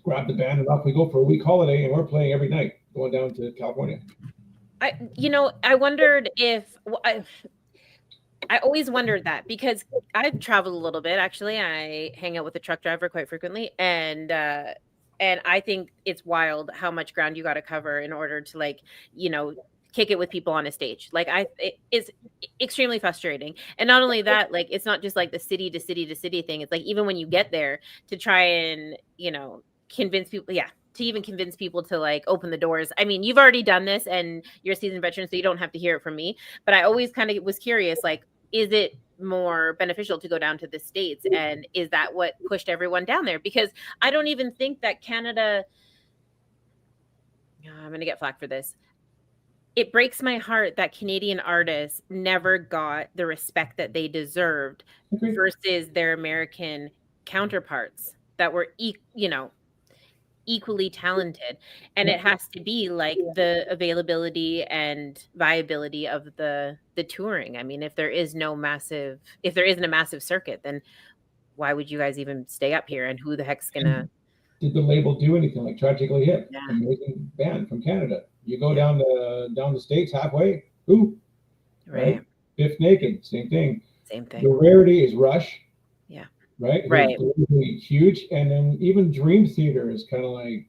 grab the band, and off we go for a week holiday, and we're playing every night, going down to California. I wondered if I always wondered that, because I've traveled a little bit. Actually, I hang out with a truck driver quite frequently, and I think it's wild how much ground you got to cover in order to, like, kick it with people on a stage. Like, it's extremely frustrating. And not only that, like, it's not just like the city to city to city thing. It's like, even when you get there, to try and convince people, to even convince people to, like, open the doors. I mean, you've already done this and you're a seasoned veteran, so you don't have to hear it from me. But I always kind of was curious, like, is it more beneficial to go down to the States? And is that what pushed everyone down there? Because I don't even think that Canada, I'm going to get flack for this. It breaks my heart that Canadian artists never got the respect that they deserved versus their American counterparts that were, equally talented. And it has to be like the availability and viability of the touring. I mean, if there isn't a massive circuit, then why would you guys even stay up here? And who the heck's gonna? Did the label do anything? Like Tragically Hip, amazing band from Canada. You go down the States halfway, who? Right. Bif Naked, same thing. Same thing. The rarity is Rush. Yeah. Right. Right. Huge, and then even Dream Theater is kind of like,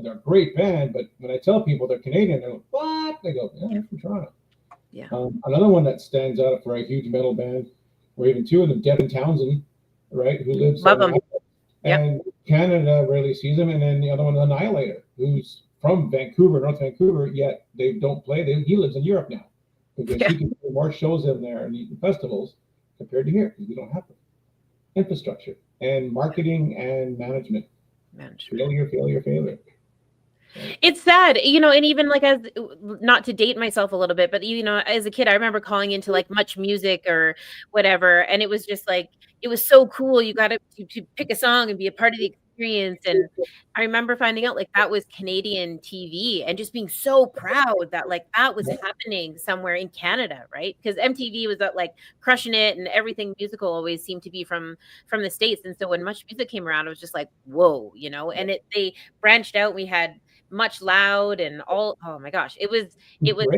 they're a great band, but when I tell people they're Canadian, they're like, what? They go, yeah, I'm from Toronto. Yeah. Another one that stands out for a huge metal band, or even two of them, Devin Townsend, right, who lives Love them. And Canada rarely sees him. And then the other one, Annihilator, who's from Vancouver, North Vancouver, yet they don't play. He lives in Europe now, because he can do more shows in there and festivals compared to here, because we don't have them. Infrastructure and marketing and management. Failure. It's sad, and even like, as not to date myself a little bit, but as a kid, I remember calling into like Much Music or whatever, and it was just like, it was so cool. You got to pick a song and be a part of the experience. And I remember finding out like that was Canadian TV, and just being so proud that like that was happening somewhere in Canada, right? Because MTV was like crushing it, and everything musical always seemed to be from the States. And so when Much Music came around, it was just like, whoa, and they branched out. We had Much Loud and all. Oh my gosh, it was like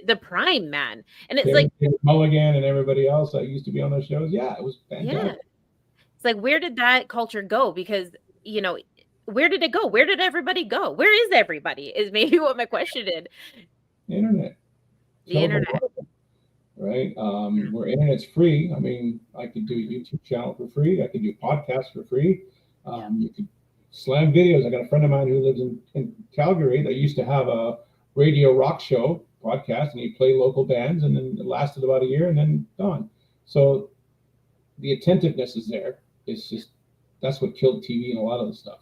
the prime, man. And it's like Mulligan and everybody else that used to be on those shows. Yeah, it was fantastic. Yeah. It's like, where did that culture go? Because where did it go? Where did everybody go? Where is everybody? Is maybe what my question is. The internet. Right? Where internet's free. I mean, I could do a YouTube channel for free. I could do podcasts for free. You could slam videos. I got a friend of mine who lives in Calgary that used to have a radio rock show podcast, and he'd play local bands, and then it lasted about a year and then gone. So the attentiveness is there. It's just, that's what killed TV and a lot of the stuff.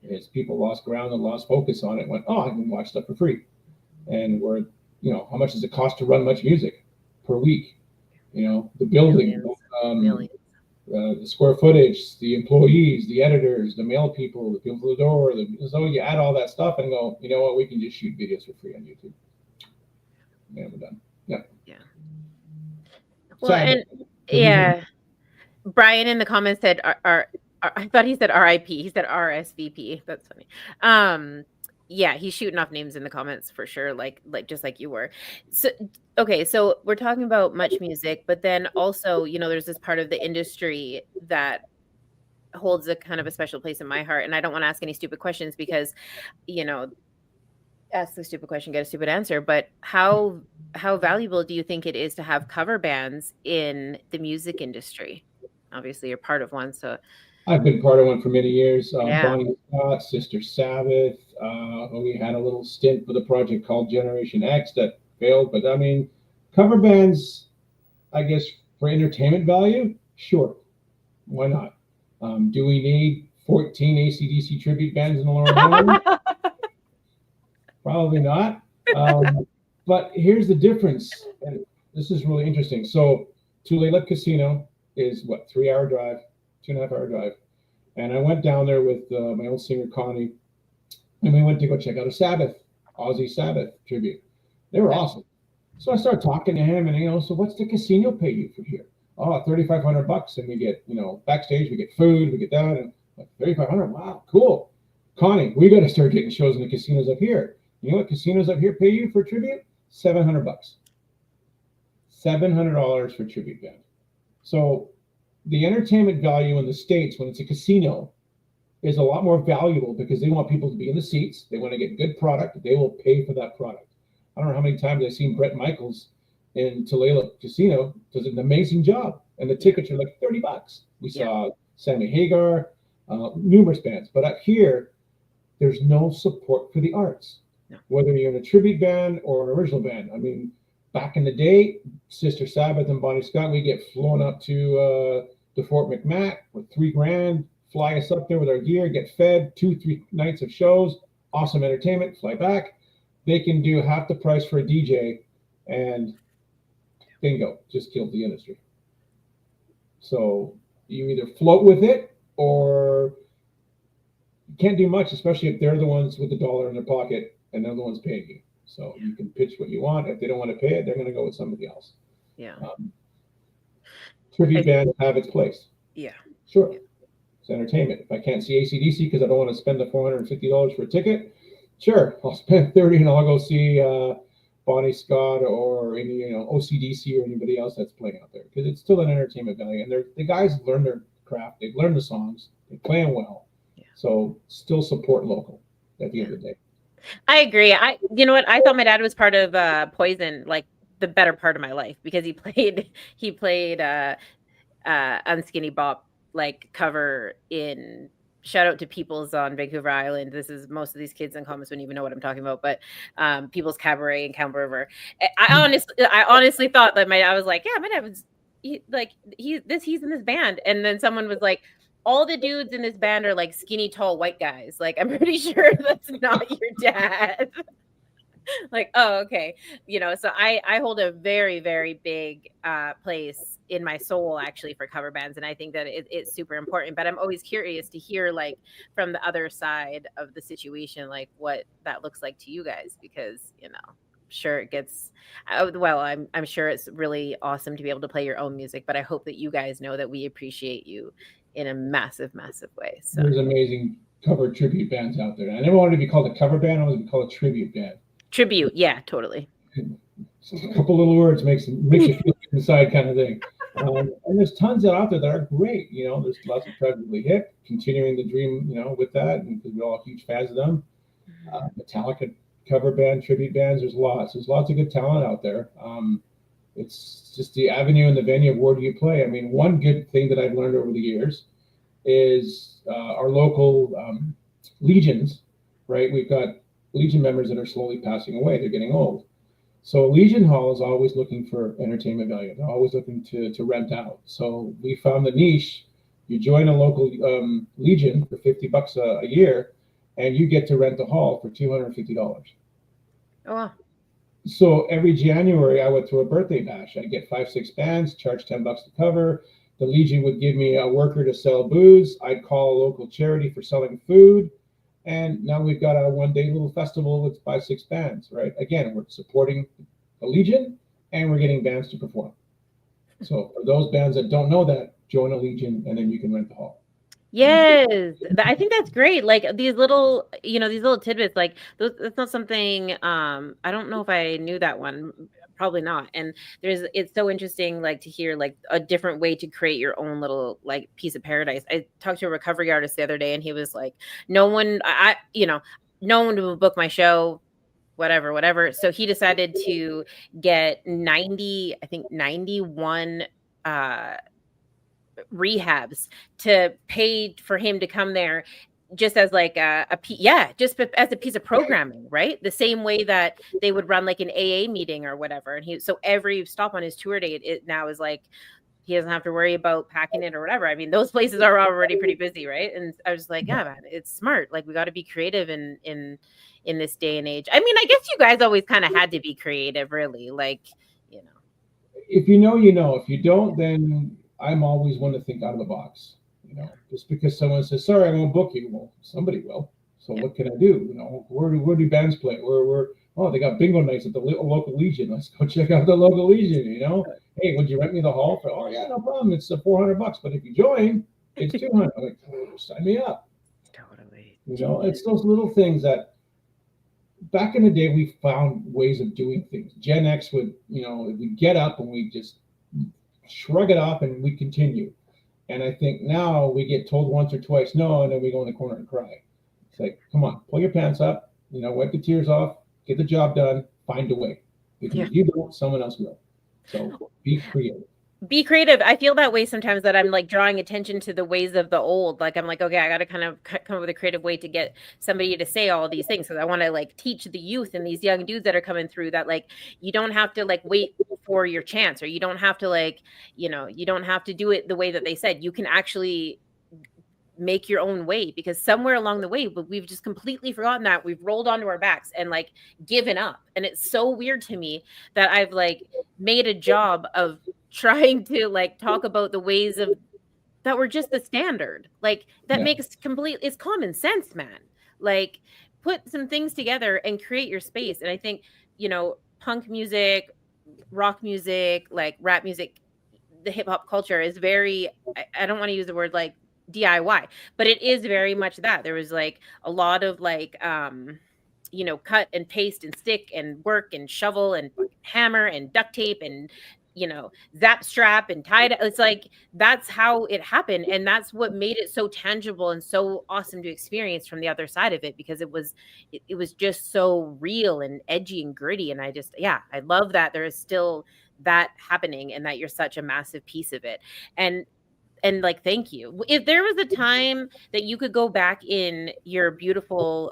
Is people lost ground and lost focus on it. Went, I can watch stuff for free. And we're, how much does it cost to run Much Music per week? The building, the square footage, the employees, the editors, the mail people, the people at the door. So you add all that stuff and go, you know what? We can just shoot videos for free on YouTube. And we're done. Yeah. Well, and Brian in the comments said, I thought he said RIP. He said RSVP. That's funny. He's shooting off names in the comments for sure, like just like you were. So okay, so we're talking about Much Music, but then also, there's this part of the industry that holds a kind of a special place in my heart. And I don't want to ask any stupid questions, because, ask the stupid question, get a stupid answer. But how valuable do you think it is to have cover bands in the music industry? Obviously, you're part of one, so. I've been part of one for many years. Bonnie Scott, Sister Sabbath. We had a little stint with a project called Generation X that failed. But I mean, cover bands, I guess, for entertainment value, sure. Why not? Do we need 14 AC/DC tribute bands in the Lower Mainland? Probably not. But here's the difference, and this is really interesting. So Tulalip Casino is what, 3-hour drive, 2.5-hour drive. And I went down there with my old singer Connie, and we went to go check out a Aussie Sabbath tribute. They were awesome. So I started talking to him, and so what's the casino pay you for here? Oh, $3,500, and we get, backstage, we get food, we get that, and like $3,500. Wow, cool. Connie, we got to start getting shows in the casinos up here. You know what casinos up here pay you for tribute? $700. $700 for tribute band. So the entertainment value in the States when it's a casino is a lot more valuable because they want people to be in the seats. They want to get good product. They will pay for that product. I don't know how many times I've seen Brett Michaels in Tulalip Casino does an amazing job, and the tickets are like $30. We saw Sammy Hagar, numerous bands, but up here, there's no support for the arts. No. Whether you're in a tribute band or an original band. I mean, back in the day, Sister Sabbath and Bonnie Scott, we get flown up to Fort McMatt with $3,000, fly us up there with our gear, get fed, 2-3 nights of shows, awesome entertainment, fly back. They can do half the price for a DJ, and bingo, just killed the industry. So you either float with it or you can't do much, especially if they're the ones with the dollar in their pocket and they're the ones paying you. So you can pitch what you want. If they don't want to pay it, they're going to go with somebody else. Yeah. Tribute bands have its place. Yeah. Sure. It's entertainment. If I can't see AC/DC because I don't want to spend the $450 for a ticket, sure, I'll spend $30 and I'll go see Bonnie Scott or any OCDC or anybody else that's playing out there, because it's still an entertainment value. And the guys learn their craft. They've learned the songs. They're playing well. Yeah. So still support local at the end of the day. I agree. You know what? I thought my dad was part of Poison, like the better part of my life, because he played Unskinny Bop like cover in. Shout out to People's on Vancouver Island. This is most of these kids in comments wouldn't even know what I'm talking about, but People's Cabaret in Camp River. I honestly thought that I was like, yeah, my dad was he's in this band, and then someone was like, all the dudes in this band are like skinny, tall, white guys. Like, I'm pretty sure that's not your dad. Like, oh, okay. So I hold a very, very big place in my soul, actually, for cover bands. And I think that it's super important. But I'm always curious to hear, like, from the other side of the situation, like, what that looks like to you guys. Because, sure it gets, I'm sure it's really awesome to be able to play your own music. But I hope that you guys know that we appreciate you in a massive, massive way. So there's amazing cover tribute bands out there. I never wanted to be called a cover band. I wanted to be called a tribute band. Tribute, yeah, totally. So a couple little words makes you feel inside, kind of thing. And there's tons out there that are great. There's lots of Tragically Hip, continuing the dream, with that, and because we're all huge fans of them. Metallica cover band, tribute bands. There's lots of good talent out there. It's just the avenue and the venue of where do you play. I mean, one good thing that I've learned over the years is our local legions, right? We've got Legion members that are slowly passing away. They're getting old. So Legion Hall is always looking for entertainment value. They're always looking to rent out. So we found the niche. You join a local Legion for $50 a year, and you get to rent the hall for $250. Oh, wow. So every January, I would throw a birthday bash. I'd get 5-6 bands, charge $10 to cover. The Legion would give me a worker to sell booze. I'd call a local charity for selling food. And now we've got a one-day little festival with 5-6 bands, right? Again, we're supporting the Legion, and we're getting bands to perform. So for those bands that don't know that, join a Legion, and then you can rent the hall. Yes, I think that's great. Like these little tidbits, like that's not something. I don't know if I knew that one. Probably not. And it's so interesting, like to hear like a different way to create your own little like piece of paradise. I talked to a recovery artist the other day, and he was like, no one will book my show, whatever. So he decided to get 91 rehabs to pay for him to come there, just as like just as a piece of programming, right? The same way that they would run like an AA meeting or whatever. And so every stop on his tour date, it now is like he doesn't have to worry about packing it or whatever. I mean, those places are already pretty busy, right? And I was like, yeah, man, it's smart. Like we got to be creative in this day and age. I mean, I guess you guys always kind of had to be creative, really. Like, you know, if you know, you know. If you don't, then I'm always one to think out of the box. You know, just because someone says, "Sorry, I won't book you," well, somebody will. So what can I do? You know, where do bands play? Oh, they got bingo nights at the local Legion. Let's go check out the local Legion. You know, hey, would you rent me the hall for? Oh yeah, no problem. It's $400, but if you join, it's $200. I'm like, sign me up. totally. You know, it's those little things that back in the day we found ways of doing things. Gen X would, you know, we get up and we just shrug it off and we continue. And I think now we get told once or twice no, and then we go in the corner and cry. It's like, come on, pull your pants up, you know, wipe the tears off, get the job done, find a way. Because if you don't, someone else will. So be creative. Be creative. I feel that way sometimes, that I'm like drawing attention to the ways of the old. Like I'm like, okay, I got to kind of come up with a creative way to get somebody to say all these things. So I want to like teach the youth and these young dudes that are coming through that like, you don't have to like wait for your chance, or you don't have to like, you know, you don't have to do it the way that they said. You can actually make your own way, because somewhere along the way, but we've just completely forgotten that. We've rolled onto our backs and like given up. And it's so weird to me that I've like made a job of trying to like talk about the ways of that were just the standard. Like that makes it's common sense, man. Like put some things together and create your space. And I think, you know, punk music, rock music, like rap music, the hip hop culture is very, I don't want to use the word like DIY, but it is very much that. There was like a lot of like you know, cut and paste and stick and work and shovel and hammer and duct tape and, you know, zap strap and tie it. It's like that's how it happened, and that's what made it so tangible and so awesome to experience from the other side of it, because it was just so real and edgy and gritty. And I just, yeah, I love that there is still that happening and that you're such a massive piece of it. And like, thank you. If there was a time that you could go back in your beautiful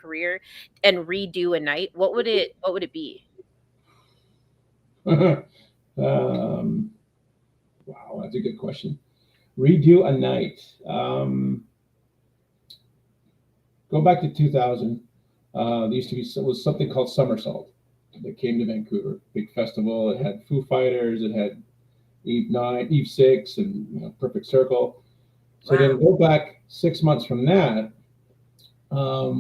career and redo a night, what would it be? Wow, that's a good question. Redo a night. Go back to 2000. There used to be was something called Somersault that came to Vancouver. Big festival. It had Foo Fighters. It had Eve 9, Eve 6, and, you know, Perfect Circle. So then go back 6 months from that,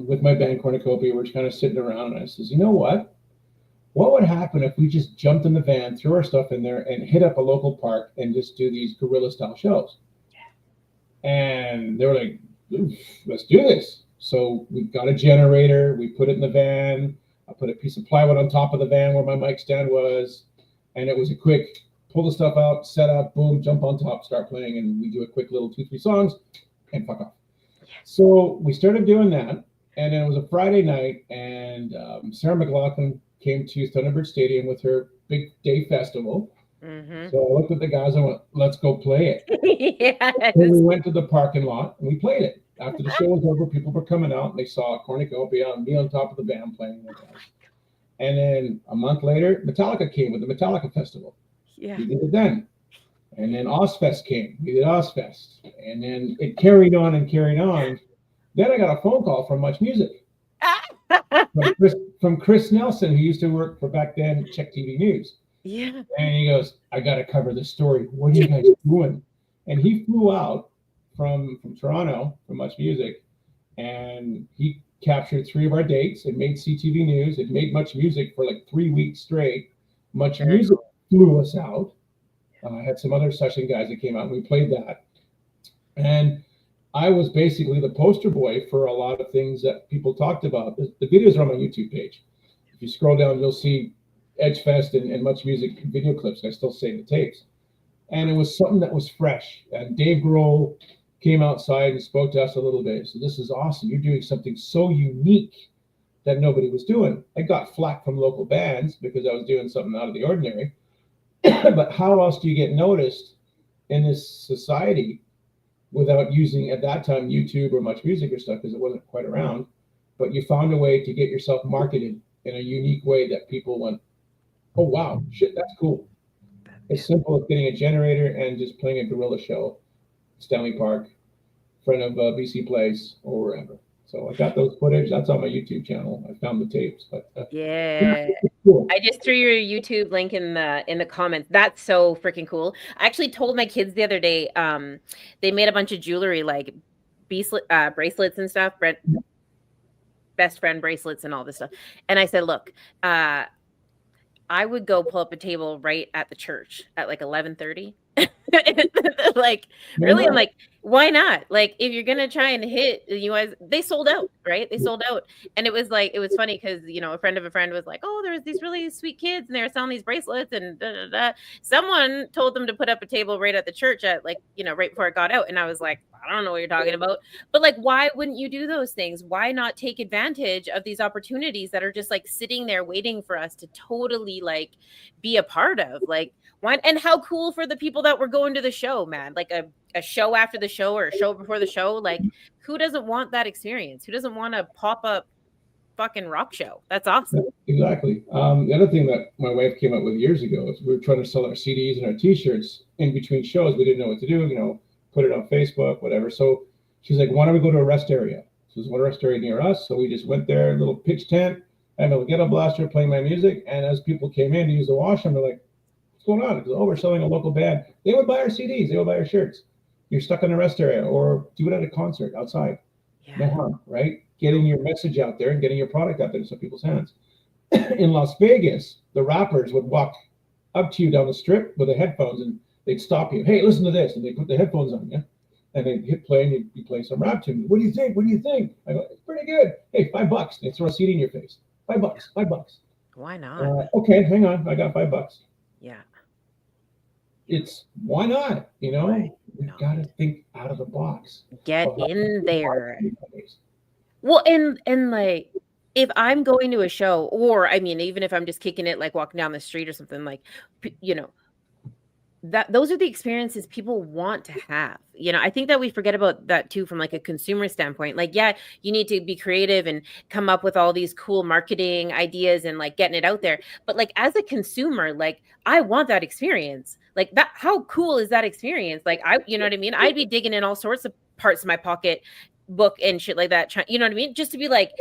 with my band Cornucopia, we're kind of sitting around, and I says, you know what? What would happen if we just jumped in the van, threw our stuff in there, and hit up a local park and just do these guerrilla style shows? And they were like, let's do this. So we got a generator, we put it in the van. I put a piece of plywood on top of the van where my mic stand was, and it was a quick pull the stuff out, set up, boom, jump on top, start playing, and we do a quick little 2-3 songs and fuck off. So we started doing that, and then it was a Friday night, and Sarah McLachlan came to Thunderbird Stadium with her big day festival. Mm-hmm. So I looked at the guys and went, let's go play it. Yes. And we went to the parking lot and we played it. After the show was over, people were coming out and they saw Cornucopia and me on top of the band playing with us. And then a month later, Metallica came with the Metallica Festival. Yeah. We did it then. And then Ozfest came. We did Ozfest. And then it carried on and carried on. Then I got a phone call from Much Music. from Chris Nelson, who used to work for, back then, Check TV News. Yeah. And he goes, I got to cover this story. What are you guys doing? And he flew out from Toronto, from Much Music, and he captured 3 of our dates. It made CTV News. It made Much Music for like 3 weeks straight. Much Music flew us out. I had some other session guys that came out, and we played that. And I was basically the poster boy for a lot of things that people talked about. The videos are on my YouTube page. If you scroll down, you'll see Edgefest and Much Music video clips. I still save the tapes. And it was something that was fresh. And Dave Grohl came outside and spoke to us a little bit. So this is awesome. You're doing something so unique that nobody was doing. I got flack from local bands because I was doing something out of the ordinary. But how else do you get noticed in this society without using, at that time, YouTube or Much Music or stuff, because it wasn't quite around? But you found a way to get yourself marketed in a unique way that people went, oh, wow, shit, that's cool. as simple as getting a generator and just playing a guerrilla show, Stanley Park, in front of BC Place or wherever. So I got those footage. That's on my YouTube channel. I found the tapes. But Yeah. cool. I just threw your YouTube link in the comments. That's so freaking cool. I actually told my kids the other day, they made a bunch of jewelry, like bracelets and stuff, best friend bracelets and all this stuff. And I said, look, I would go pull up a table right at the church at like 11:30. Like, really, I'm like, why not? Like, if you're gonna try and hit, you guys, they sold out, right? They sold out. And it was like, it was funny because, you know, a friend of a friend was like, oh, there's these really sweet kids and they were selling these bracelets and da, da, da. Someone told them to put up a table right at the church at, like, you know, right before it got out. And I was like, I don't know what you're talking about. But like, why wouldn't you do those things? Why not take advantage of these opportunities that are just like sitting there waiting for us to totally like be a part of? Like, why? And how cool for the people that were going to the show, man. Like a show after the show or a show before the show. Like, who doesn't want that experience? Who doesn't want a pop-up fucking rock show? That's awesome. Exactly. The other thing that my wife came up with years ago is we were trying to sell our CDs and our T-shirts in between shows. We didn't know what to do, you know, put it on Facebook, whatever. So she's like, why don't we go to a rest area? So there's one rest area near us. So we just went there, a little pitch tent, I have a ghetto blaster playing my music. And as people came in to use the washroom, they're like, what's going on? Because, oh, we're selling a local band. They would buy our CDs. They would buy our shirts. You're stuck in the rest area, or do it at a concert outside. Yeah. No harm, right? Getting your message out there and getting your product out there to some people's hands. In Las Vegas, the rappers would walk up to you down the strip with the headphones and they'd stop you. Hey, listen to this. And they put the headphones on you and they'd hit play and you'd be playing some rap tune. What do you think? What do you think? I go, it's pretty good. Hey, $5. They throw a CD in your face. $5, $5. Why not? Okay, hang on. I got $5. Yeah. It's why not? You know, Why you not? got to think out of the box. Get in there. Well, and like, if I'm going to a show, or I mean, even if I'm just kicking it, like walking down the street or something, like, you know, that those are the experiences people want to have. You know, I think that we forget about that too from like a consumer standpoint. Like, yeah, you need to be creative and come up with all these cool marketing ideas and like getting it out there. But like as a consumer, like I want that experience. Like that, how cool is that experience? Like you know what I mean? I'd be digging in all sorts of parts of my pocket book and shit like that. You know what I mean? Just to be like,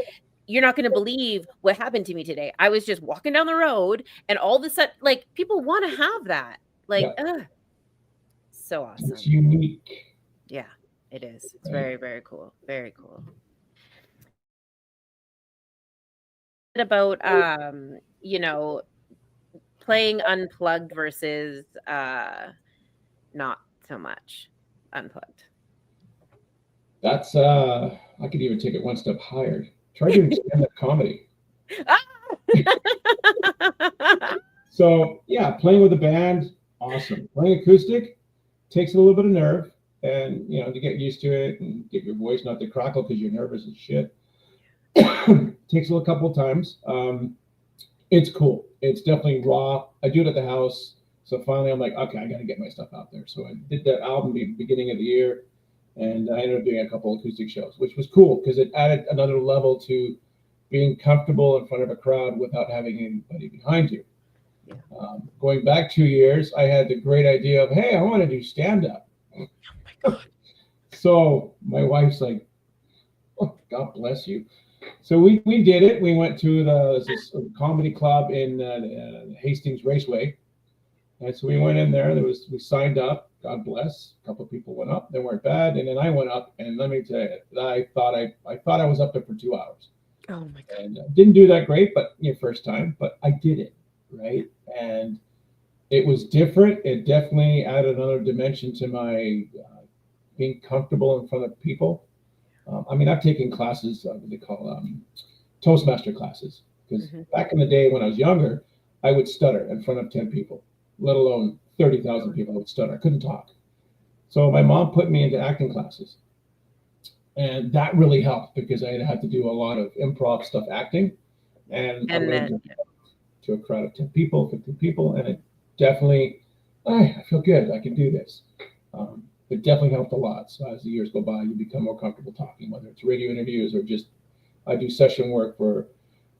you're not going to believe what happened to me today. I was just walking down the road and all of a sudden, like people want to have that. Like, so awesome. It's unique. Yeah, it is. It's very, very cool. Very cool. About, you know, playing unplugged versus not so much unplugged. That's, I could even take it one step higher. Try doing stand-up comedy. So, yeah, playing with a band, awesome. Playing acoustic takes a little bit of nerve and, you know, to get used to it and get your voice not to crackle because you're nervous as shit. Takes a couple of times. It's cool. It's definitely raw. I do it at the house. So finally I'm like, okay, I got to get my stuff out there. So I did the album beginning of the year and I ended up doing a couple of acoustic shows, which was cool because it added another level to being comfortable in front of a crowd without having anybody behind you. Yeah. Going back 2 years, I had the great idea of, hey, I want to do stand-up. Oh my God. So my wife's like, oh, God bless you. So we did it. We went to this comedy club in Hastings Raceway. And so we went in there. We signed up. God bless. A couple of people went up. They weren't bad. And then I went up. And let me tell you, I thought I was up there for 2 hours. Oh my God. And didn't do that great, but first time. But I did it. Right. And it was different. It definitely added another dimension to my being comfortable in front of people. I mean, I've taken classes, what they call Toastmaster classes, because back in the day when I was younger, I would stutter in front of 10 people, let alone 30,000 people. I would stutter. I couldn't talk. So my mom put me into acting classes. And that really helped because I had to do a lot of improv stuff, acting. And then to a crowd of 10 people, 15 people, and it definitely, I feel good. I can do this. It definitely helped a lot. So as the years go by, you become more comfortable talking, whether it's radio interviews or just, I do session work for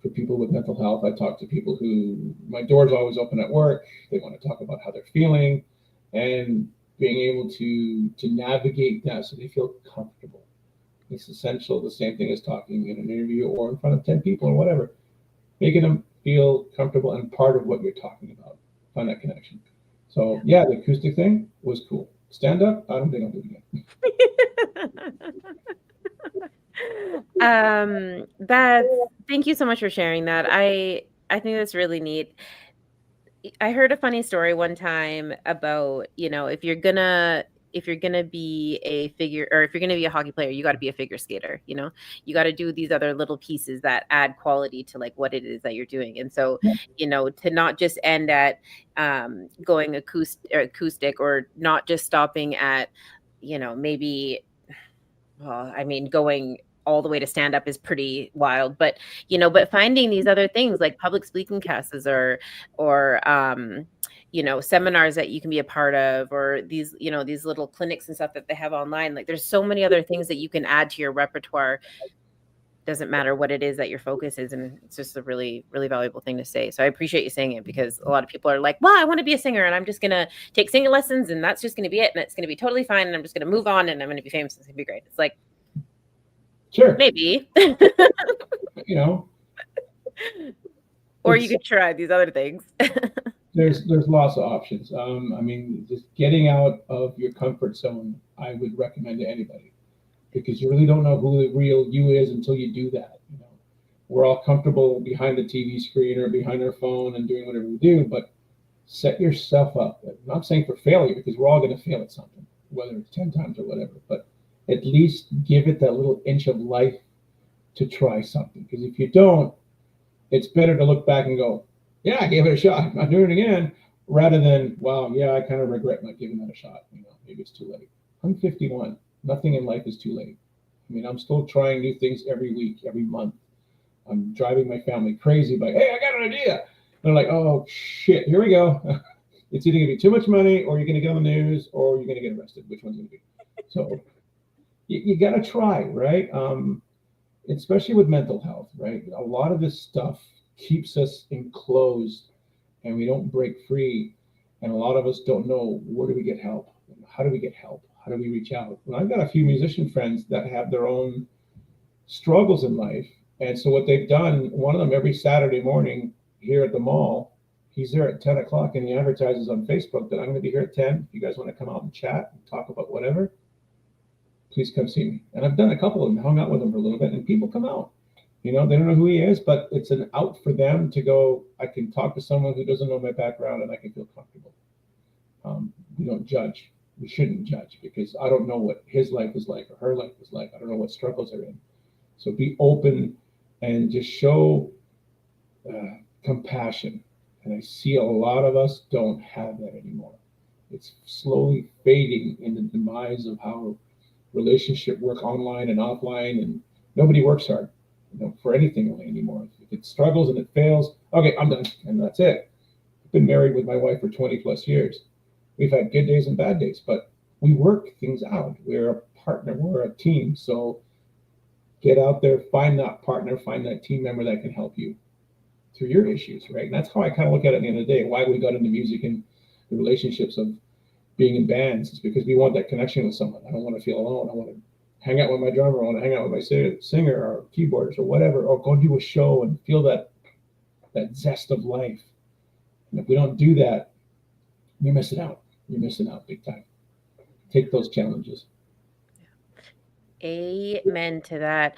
for people with mental health. I talk to people who, my door's always open at work. They want to talk about how they're feeling, and being able to navigate that so they feel comfortable. It's essential. The same thing as talking in an interview or in front of 10 people or whatever. Making them feel comfortable and part of what you're talking about. Find that connection. So yeah, the acoustic thing was cool. Stand up, I don't think I'll do it again. Thank you so much for sharing that. I think that's really neat. I heard a funny story one time about, if you're gonna be a figure, or if you're gonna be a hockey player, you got to be a figure skater. You got to do these other little pieces that add quality to like what it is that you're doing. And so, to not just end at going acoustic, or not just stopping at, maybe, well, I mean, going all the way to stand up is pretty wild, but finding these other things like public speaking classes, or seminars that you can be a part of, or these little clinics and stuff that they have online. Like, there's so many other things that you can add to your repertoire. Doesn't matter what it is that your focus is, and it's just a really, really valuable thing to say. So I appreciate you saying it, because a lot of people are like, well, I want to be a singer, and I'm just gonna take singing lessons, and that's just gonna be it, and it's gonna be totally fine, and I'm just gonna move on, and I'm gonna be famous, and it's gonna be great. It's like, sure, maybe. Or you could try these other things. There's lots of options. I mean, just getting out of your comfort zone, I would recommend to anybody, because you really don't know who the real you is until you do that. We're all comfortable behind the TV screen or behind our phone and doing whatever we do, but set yourself up. I'm not saying for failure, because we're all going to fail at something, whether it's 10 times or whatever, but at least give it that little inch of life to try something. Because if you don't, it's better to look back and go, yeah, I gave it a shot, I'm not doing it again, rather than, wow, yeah, I kind of regret not giving that a shot. Maybe it's too late. I'm 51. Nothing in life is too late. I mean, I'm still trying new things every week, every month. I'm driving my family crazy by, hey, I got an idea. And they're like, oh, shit, here we go. It's either going to be too much money, or you're going to get on the news, or you're going to get arrested. Which one's going to be? So you got to try, right? Especially with mental health, right? A lot of this stuff keeps us enclosed, and we don't break free. And a lot of us don't know, where do we get help? How do we get help? How do we reach out? Well, I've got a few musician friends that have their own struggles in life. And so what they've done, one of them every Saturday morning here at the mall, he's there at 10 o'clock, and he advertises on Facebook that I'm going to be here at 10. If you guys want to come out and chat and talk about whatever, please come see me. And I've done a couple of them, hung out with them for a little bit, and people come out. They don't know who he is, but it's an out for them to go, I can talk to someone who doesn't know my background, and I can feel comfortable. We don't judge. We shouldn't judge, because I don't know what his life is like or her life is like. I don't know what struggles they're in. So be open and just show compassion. And I see a lot of us don't have that anymore. It's slowly fading in the demise of how relationship work online and offline, and nobody works hard for anything really anymore. If it struggles and it fails, okay, I'm done, and that's it. I've been married with my wife for 20 plus years. We've had good days and bad days, but we work things out. We're a partner, we're a team. So get out there, find that partner, find that team member that can help you through your issues, right? And that's how I kind of look at it at the end of the day, why we got into music and the relationships of being in bands. Is because we want that connection with someone. I don't want to feel alone. I want to hang out with my drummer, I want to hang out with my singer or keyboardist or whatever, or go do a show and feel that zest of life. And if we don't do that, we're missing out. You're missing out big time. Take those challenges. Amen to that.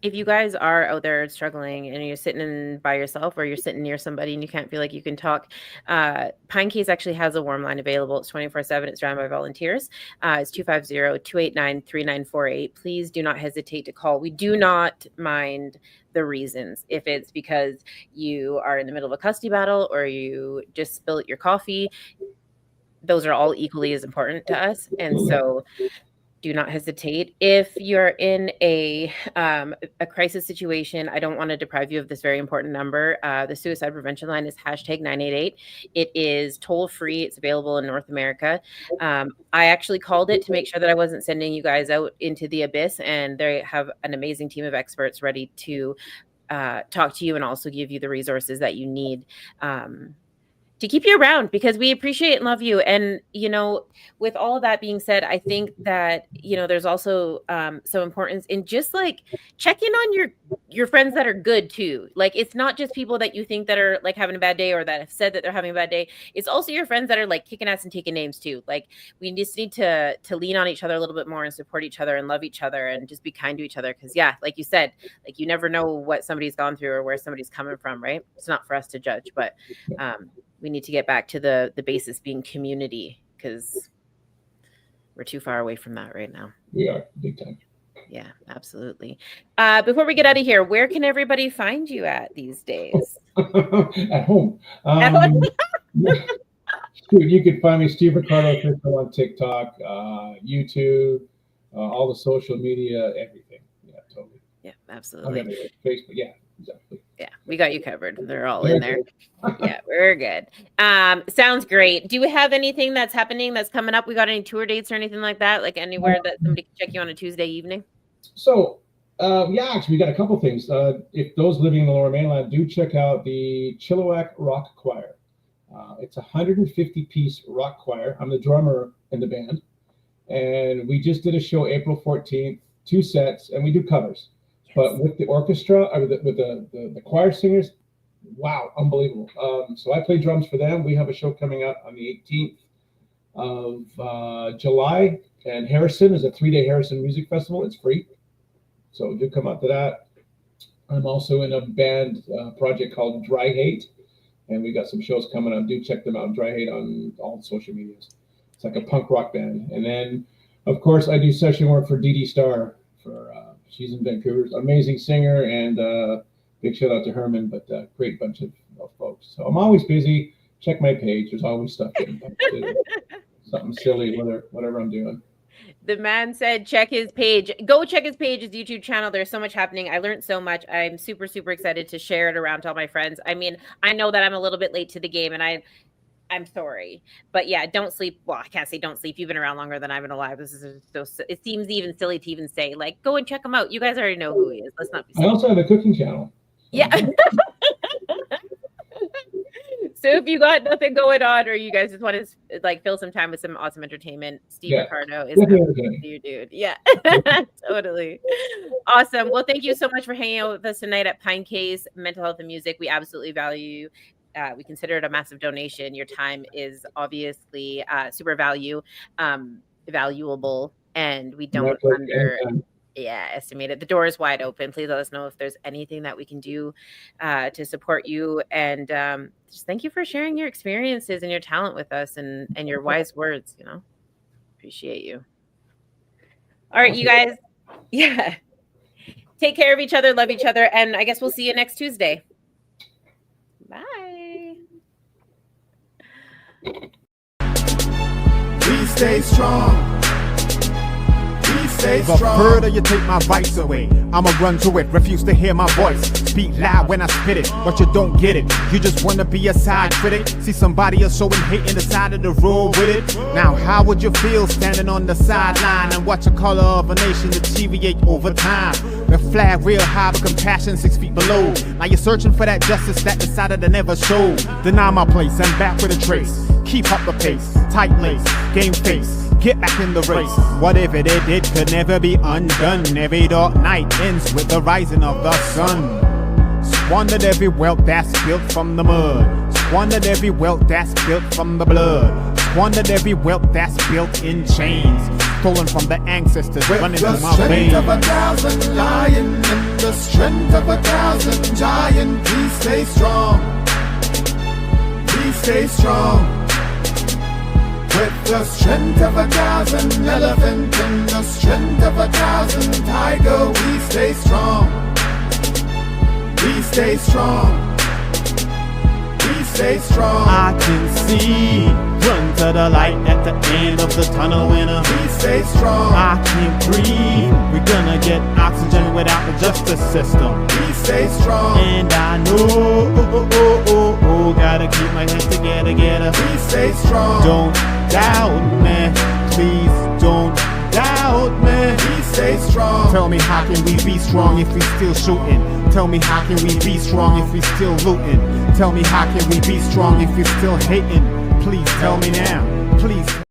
If you guys are out there struggling and you're sitting by yourself, or you're sitting near somebody and you can't feel like you can talk, Pinecase actually has a warm line available. It's 24/7. It's run by volunteers. It's 250-289-3948. Please do not hesitate to call. We do not mind the reasons. If it's because you are in the middle of a custody battle, or you just spilled your coffee, those are all equally as important to us. And so do not hesitate. If you're in a crisis situation, I don't want to deprive you of this very important number. The suicide prevention line is #988. It is toll free. It's available in North America. I actually called it to make sure that I wasn't sending you guys out into the abyss, and they have an amazing team of experts ready to talk to you and also give you the resources that you need to keep you around, because we appreciate and love you. And, you know, with all of that being said, I think that, you know, there's also some importance in just like checking on your friends that are good too. Like, it's not just people that you think that are like having a bad day or that have said that they're having a bad day. It's also your friends that are like kicking ass and taking names too. Like, we just need to lean on each other a little bit more and support each other and love each other and just be kind to each other. Cause yeah, like you said, like you never know what somebody's gone through or where somebody's coming from, right? It's not for us to judge, but we need to get back to the basis being community, because we're too far away from that right now. We are, big time. Yeah, absolutely. Before we get out of here, where can everybody find you at these days? At home. You can find me, Steve Ricardo, on TikTok, YouTube, all the social media, everything. Yeah, totally. Yeah, absolutely. Facebook, yeah. Exactly. Yeah, we got you covered. They're all in there. Yeah, we're good. Sounds great. Do we have anything that's happening that's coming up? We got any tour dates or anything like that? Like anywhere that somebody can check you on a Tuesday evening? So, yeah, actually, we got a couple things. If those living in the Lower Mainland, do check out the Chilliwack Rock Choir. It's a 150-piece rock choir. I'm the drummer in the band, and we just did a show April 14th, 2 sets, and we do covers. But with the orchestra, or with the choir singers, wow, unbelievable. So I play drums for them. We have a show coming up on the 18th of July, and Harrison is a 3-day Harrison Music Festival. It's free, so do come out to that. I'm also in a band project called Dry Hate, and we got some shows coming up. Do check them out, Dry Hate, on all social medias. It's like a punk rock band. And then, of course, I do session work for Dee Starr. She's in Vancouver, amazing singer, and big shout out to Herman, but great bunch of folks. So I'm always busy. Check my page. There's always stuff getting posted, something silly, whatever I'm doing. The man said, check his page. Go check his page, his YouTube channel. There's so much happening. I learned so much. I'm super, super excited to share it around to all my friends. I mean, I know that I'm a little bit late to the game, and I'm sorry, but yeah, don't sleep. Well, I can't say don't sleep. You've been around longer than I've been alive. This is so, it seems even silly to even say, like, go and check him out. You guys already know who he is. Let's not be silly. I also have a cooking channel. Yeah. So if you got nothing going on, or you guys just want to like fill some time with some awesome entertainment, Steve Ricardo is your dude. Yeah, totally. Awesome. Well, thank you so much for hanging out with us tonight at Pinecase Mental Health and Music. We absolutely value you. We consider it a massive donation. Your time is obviously super valuable, and we don't estimate it. The door is wide open. Please let us know if there's anything that we can do to support you. And just thank you for sharing your experiences and your talent with us, and your wise words. You know, appreciate you. All right, you guys. Yeah. Take care of each other, love each other, and I guess we'll see you next Tuesday. Bye. We stay strong. We stay The strong. further you take my rights away, I'ma run to it. Refuse to hear my voice. Speak loud when I spit it, but you don't get it. You just wanna be a side critic. See somebody else showing hate in the side of the road with it. Now how would you feel standing on the sideline and watch the color of a nation deteriorate over time? The flag real high, but compassion 6 feet below. Now you're searching for that justice that decided to never show. Deny my place, I'm back with a trace. Keep up the pace, tight lace, game face. Get back in the race. Whatever they did could never be undone. Every dark night ends with the rising of the sun. Squandered every wealth that's built from the mud. Squandered every wealth that's built from the blood. Squandered every wealth that's built in chains. Stolen from the ancestors, running through my veins. With the strength of 1,000 lion and the strength of 1,000 giant, we stay strong. We stay strong. With the strength of 1,000 elephant and the strength of 1,000 tiger, we stay strong. We stay strong. We stay strong. I can see, run to the light at the end of the tunnel when we stay strong. I can't breathe. We're gonna get oxygen without the justice system. We stay strong. And I know, gotta keep my head together, We stay strong. Don't doubt me, please don't doubt me. We stay strong. Tell me how can we be strong if we still shooting? Tell me how can we be strong if we still looting? Tell me how can we be strong if we still hating? Please tell me now, please.